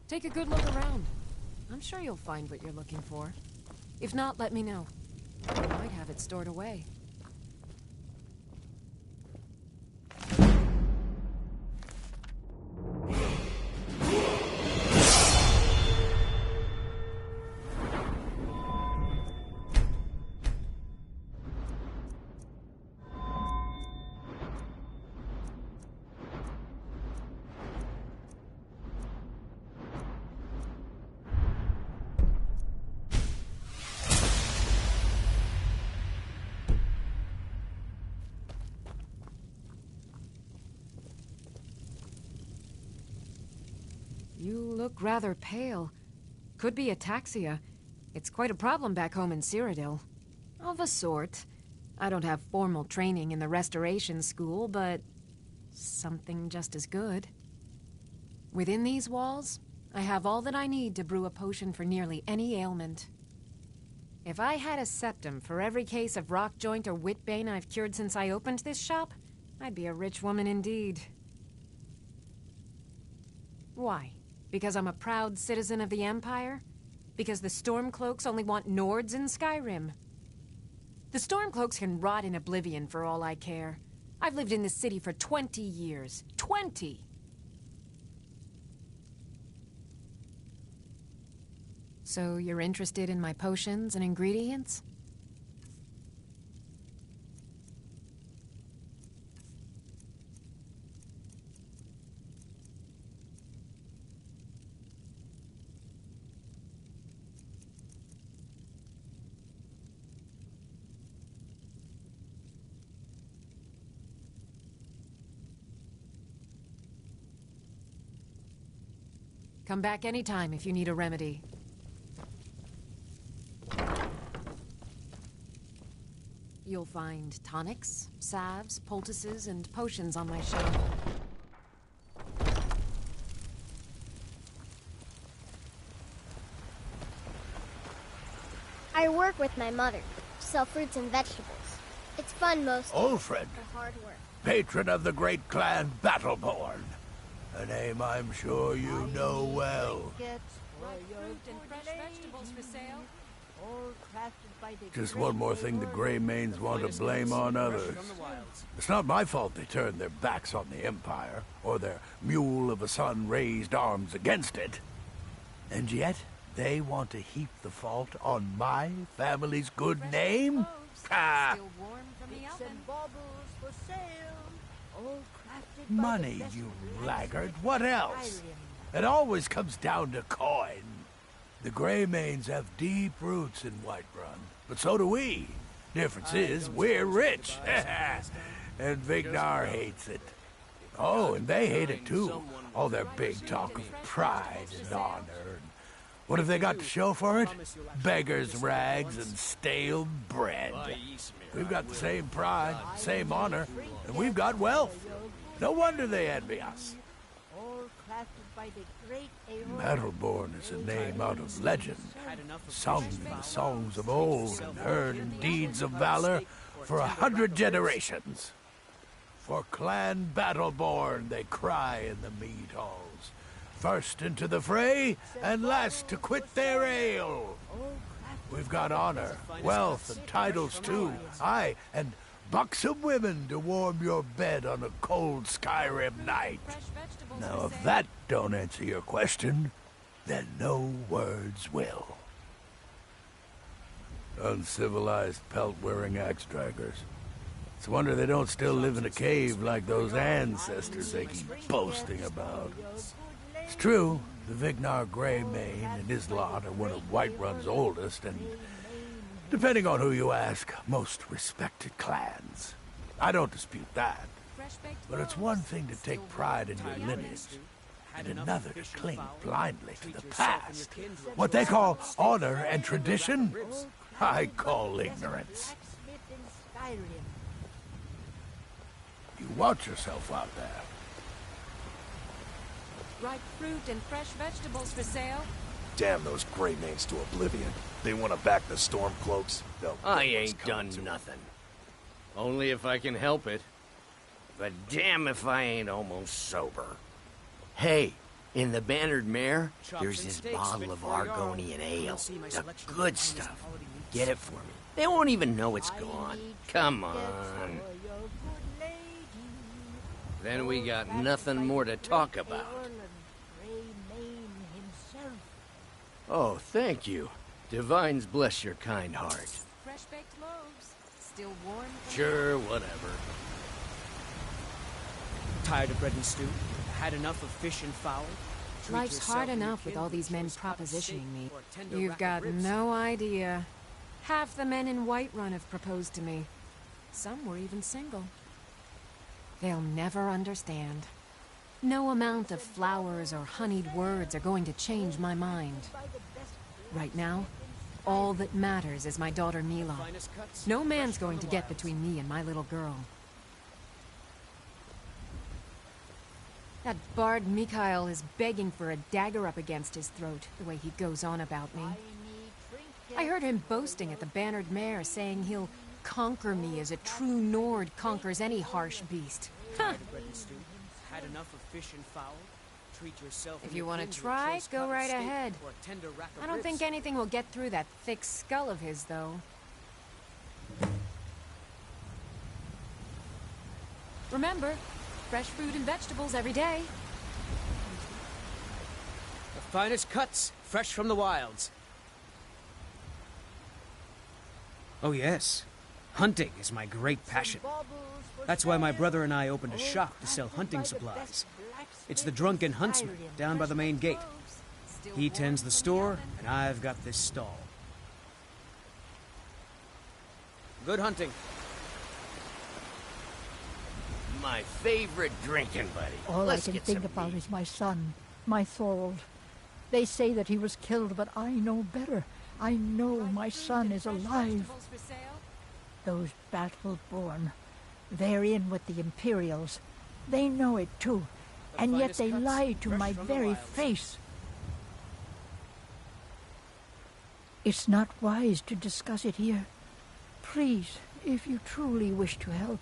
Take a good look around. I'm sure you'll find what you're looking for. If not, let me know. I might have it stored away. You look rather pale. Could be ataxia. It's quite a problem back home in Cyrodiil. Of a sort. I don't have formal training in the restoration school, but something just as good. Within these walls, I have all that I need to brew a potion for nearly any ailment. If I had a septum for every case of rock joint or whitbane I've cured since I opened this shop, I'd be a rich woman indeed. Why? Because I'm a proud citizen of the Empire? Because the Stormcloaks only want Nords in Skyrim? The Stormcloaks can rot in oblivion for all I care. I've lived in this city for 20 years. 20! So you're interested in my potions and ingredients? Come back anytime if you need a remedy. You'll find tonics, salves, poultices, and potions on my shelf. I work with my mother, sell fruits and vegetables. It's fun most Ulfred, but hard work. patron of the great clan Battleborn. A name I'm sure you know well. Just one more thing the Greymanes want to blame on others. It's not my fault they turned their backs on the Empire, or their mule of a son raised arms against it. And yet, they want to heap the fault on my family's good name? Ha! Money, you laggard. What else? It always comes down to coin. The Greymanes have deep roots in Whiterun, but so do we. Difference is, we're rich. And 𝚤𝚗𝚗𝚗 hates it. Oh, and they hate it too. All their big talk of pride and honor. What have they got to show for it? Beggars' rags and stale bread. We've got the same pride, same honor, and we've got wealth. No wonder they envy us. Battleborn is a name out of legend, sung in the songs of old and heard in deeds of valor for 100 generations. For Clan Battleborn they cry in the mead halls, first into the fray and last to quit their ale. We've got honor, wealth, and titles too, aye, and buxom women to warm your bed on a cold Skyrim night. Now, if that don't answer your question, then no words will. Uncivilized pelt-wearing axe-draggers. It's a wonder they don't still live in a cave like those ancestors they keep boasting about. It's true, the Vignar Greymane and his lot are one of Whiterun's oldest and, depending on who you ask, most respected clans. I don't dispute that. But it's one thing to take pride in your lineage, and another to cling blindly to the past. What they call honor and tradition, I call ignorance. You watch yourself out there. Ripe fruit and fresh vegetables for sale. Damn those Greymanes to oblivion. They want to back the Stormcloaks. I ain't done nothing. Only if I can help it. But damn if I ain't almost sober. Hey, in the Bannered Mare, there's this bottle of Argonian ale. The good stuff. Get it for me. They won't even know it's gone. Come on. Then we got nothing more to talk about. Oh, thank you. Divines bless your kind heart. Fresh baked loaves, still warm. Sure, whatever. Tired of bread and stew? Had enough of fish and fowl? Life's hard enough with all these men propositioning me. You've got no idea. Half the men in Whiterun have proposed to me. Some were even single. They'll never understand. No amount of flowers or honeyed words are going to change my mind. Right now, all that matters is my daughter Mila. No man's going to get between me and my little girl. That bard Mikhail is begging for a dagger up against his throat, the way he goes on about me. I heard him boasting at the Bannered Mare, saying he'll conquer me as a true Nord conquers any harsh beast. Huh. Had enough of fish and fowl? Treat yourself. If you want to try, go right ahead. I don't think anything will get through that thick skull of his, though. Remember, fresh fruit and vegetables every day. The finest cuts, fresh from the wilds. Oh yes, hunting is my great passion. That's why my brother and I opened a shop to sell hunting supplies. It's the Drunken Huntsman down by the main gate. He tends the store, and I've got this stall. Good hunting. My favorite drinking buddy. All I can think about is my son, my Thorold. They say that he was killed, but I know better. I know my son is alive. Those Battleborn, they're in with the Imperials. They know it too, and yet they lie to my very face. It's not wise to discuss it here. Please, if you truly wish to help,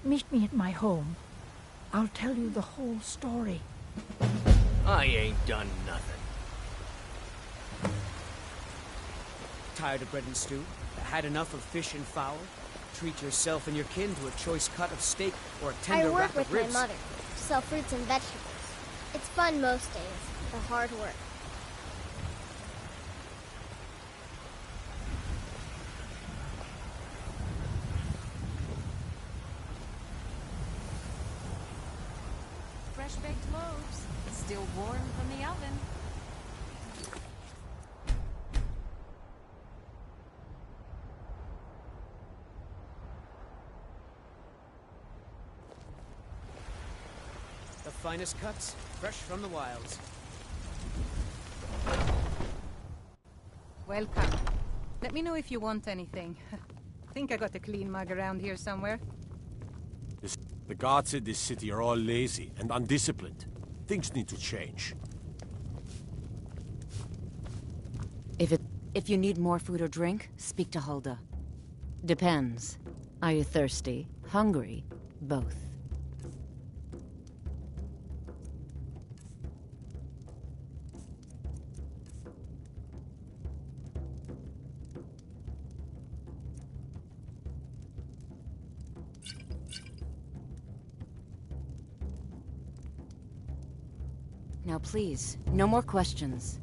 meet me at my home. I'll tell you the whole story. I ain't done nothing. Tired of bread and stew? Had enough of fish and fowl? Treat yourself and your kin to a choice cut of steak or a tender rack of ribs. I work with my mother, sell fruits and vegetables. It's fun most days, but hard work. Fresh baked loaves, still warm from the oven. The finest cuts, fresh from the wilds. Welcome. Let me know if you want anything. Think I got a clean mug around here somewhere. The guards in this city are all lazy and undisciplined. Things need to change. If you need more food or drink, speak to Hulda. Depends. Are you thirsty? Hungry? Both. Now please, no more questions.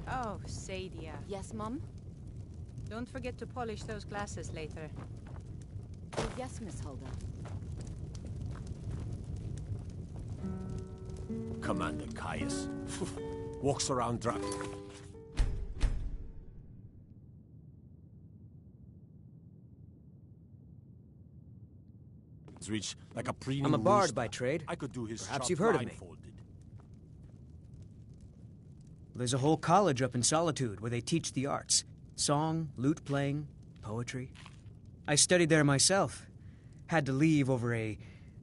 Oh, 𝚅𝚖𝚎𝚎. Yes, Mum? Don't forget to polish those glasses later. Oh, yes, Miss Hulda. Commander Caius. Walks around drunk. Reach like a preening I'm a bard rooster. by trade. I could do his Perhaps job you've heard of me. blindfolded. There's a whole college up in Solitude where they teach the arts. Song, lute playing, poetry. I studied there myself. Had to leave over a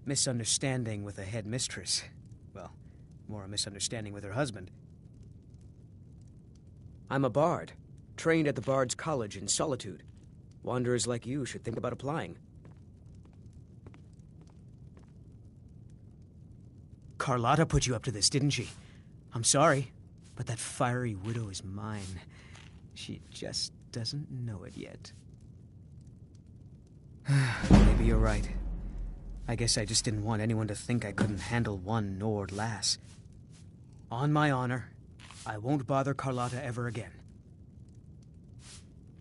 misunderstanding with a headmistress. Well, more a misunderstanding with her husband. I'm a bard, trained at the Bard's College in Solitude. Wanderers like you should think about applying. Carlotta put you up to this, didn't she? I'm sorry, but that fiery widow is mine. She just doesn't know it yet. Maybe you're right. I guess I just didn't want anyone to think I couldn't handle one Nord lass. On my honor, I won't bother Carlotta ever again.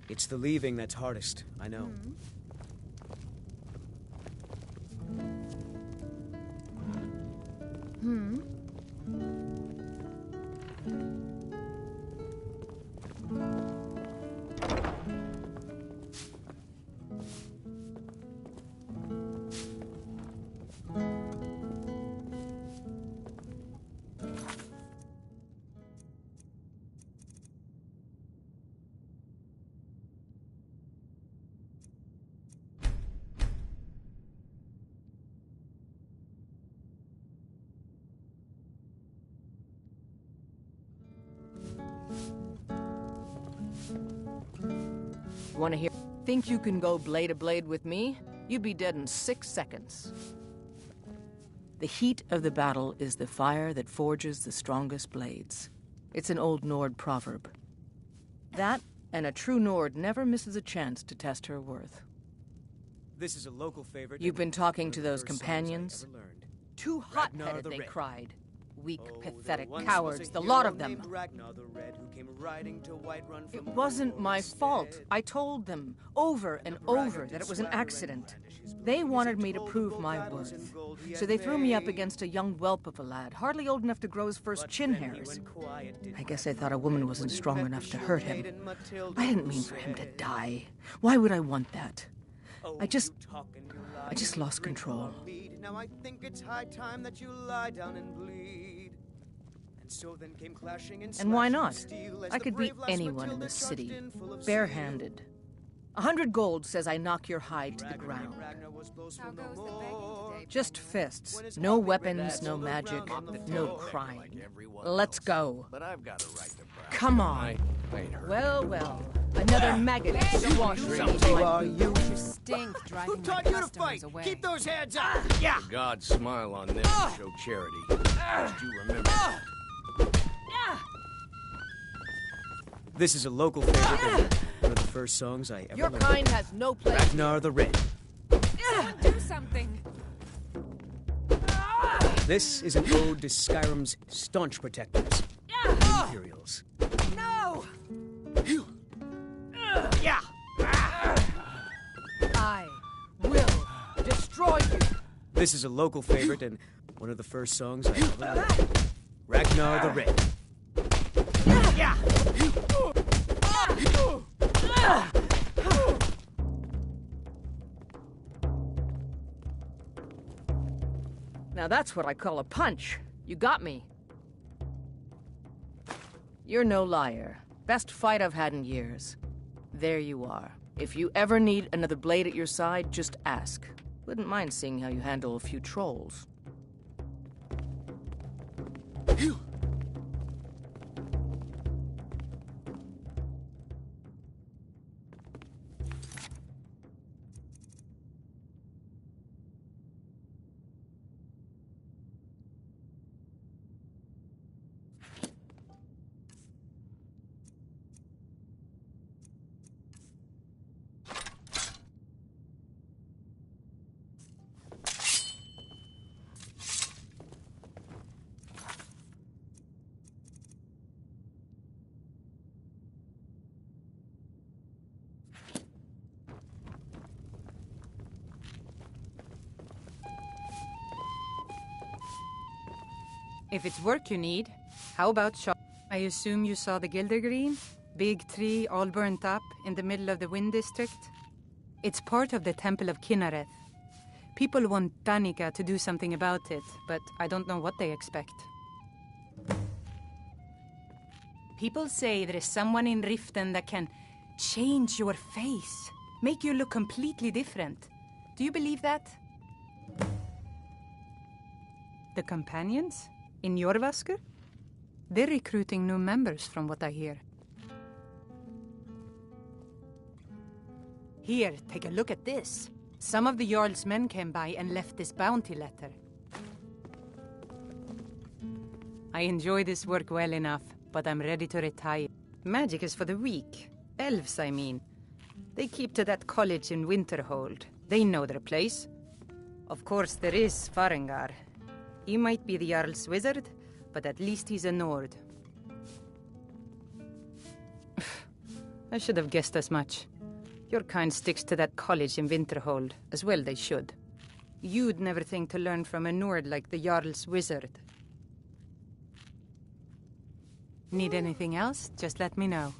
It's the leaving that's hardest, I know. Want to hear? Think you can go blade to blade with me? You'd be dead in 6 seconds. The heat of the battle is the fire that forges the strongest blades. It's an old Nord proverb. That, and a true Nord never misses a chance to test her worth. This is a local favorite. You've been talking to those companions? Too hot-headed, they cried. Weak, pathetic cowards, the lot of them. It wasn't my fault. I told them over and over that it was an accident. They wanted me to prove my worth. So they threw me up against a young whelp of a lad, hardly old enough to grow his first chin hairs. I guess I thought a woman wasn't strong enough to hurt him. I didn't mean for him to die. Why would I want that? I just lost control. Now I think it's high time that you lie down and bleed. And so then came clashing and why not? I could beat anyone in this city, barehanded. 100 gold says I knock your hide to the ground. Just fists. No weapons, no magic, no crime. Let's go. Come on. Well, well. Another maggot squashed Who are you? You stink driving Who taught you to fight? away. Keep those hands up! Yeah. The gods smile on them and show charity. Just you remember. This is a local favorite and one of the first songs I ever Your learned. kind has no place. Ragnar the Red. Someone do something. This is an ode to Skyrim's staunch protectors, the Imperials. No! Yeah! I will destroy you. This is a local favorite and one of the first songs I ever learned. Ragnar the Red. Yeah! Now that's what I call a punch. You got me. You're no liar. Best fight I've had in years. There you are. If you ever need another blade at your side, just ask. Wouldn't mind seeing how you handle a few trolls. If it's work you need, how about shop? I assume you saw the Gildergreen? Big tree all burnt up in the middle of the Wind District? It's part of the Temple of Kinareth. People want Danica to do something about it, but I don't know what they expect. People say there is someone in Riften that can change your face, make you look completely different. Do you believe that? The companions? In Jorvasker? They're recruiting new members from what I hear. Here, take a look at this. Some of the Jarl's men came by and left this bounty letter. I enjoy this work well enough, but I'm ready to retire. Magic is for the weak. Elves, I mean. They keep to that college in Winterhold. They know their place. Of course, there is Farengar. He might be the Jarl's wizard, but at least he's a Nord. I should have guessed as much. Your kind sticks to that college in Winterhold, as well they should. You'd never think to learn from a Nord like the Jarl's wizard. Need anything else? Just let me know.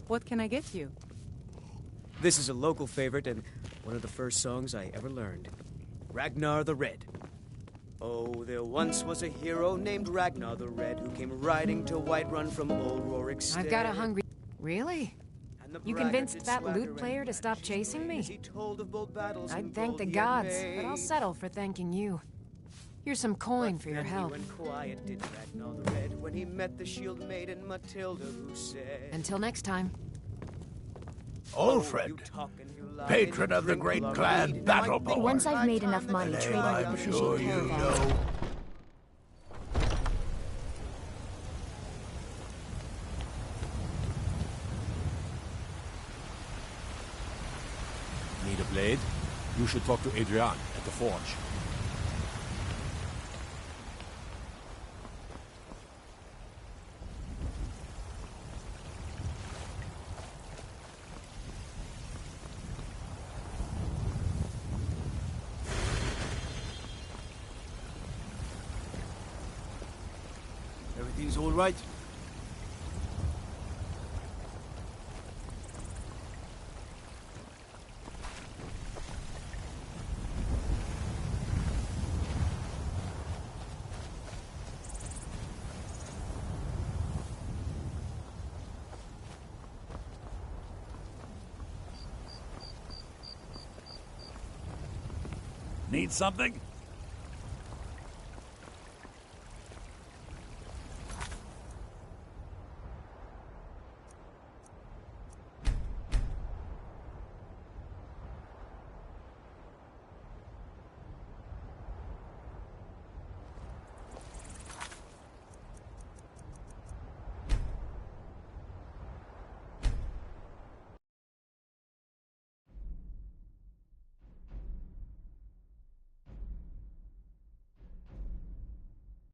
What can I get you? This is a local favorite and one of the first songs I ever learned. Ragnar the Red. Oh, there once was a hero named Ragnar the Red who came riding to Whiterun from old 𝚤𝚒𝚘𝚖𝚎𝚗𝚎. I've got a hungry... Really? You convinced that lute player to stop chasing me? I'd thank the gods, but I'll settle for thanking you. Here's some coin for your help. Quiet did Ragnar the Red when he met the shield maiden Matilda, who said... Until next time. Ulfred, patron of the great clan Battleborn. Once I've made enough money trading with the 𝚲𝚘𝚖𝚎𝚗𝚎. Need a blade? You should talk to Adrian at the forge. Everything's all right? Need something?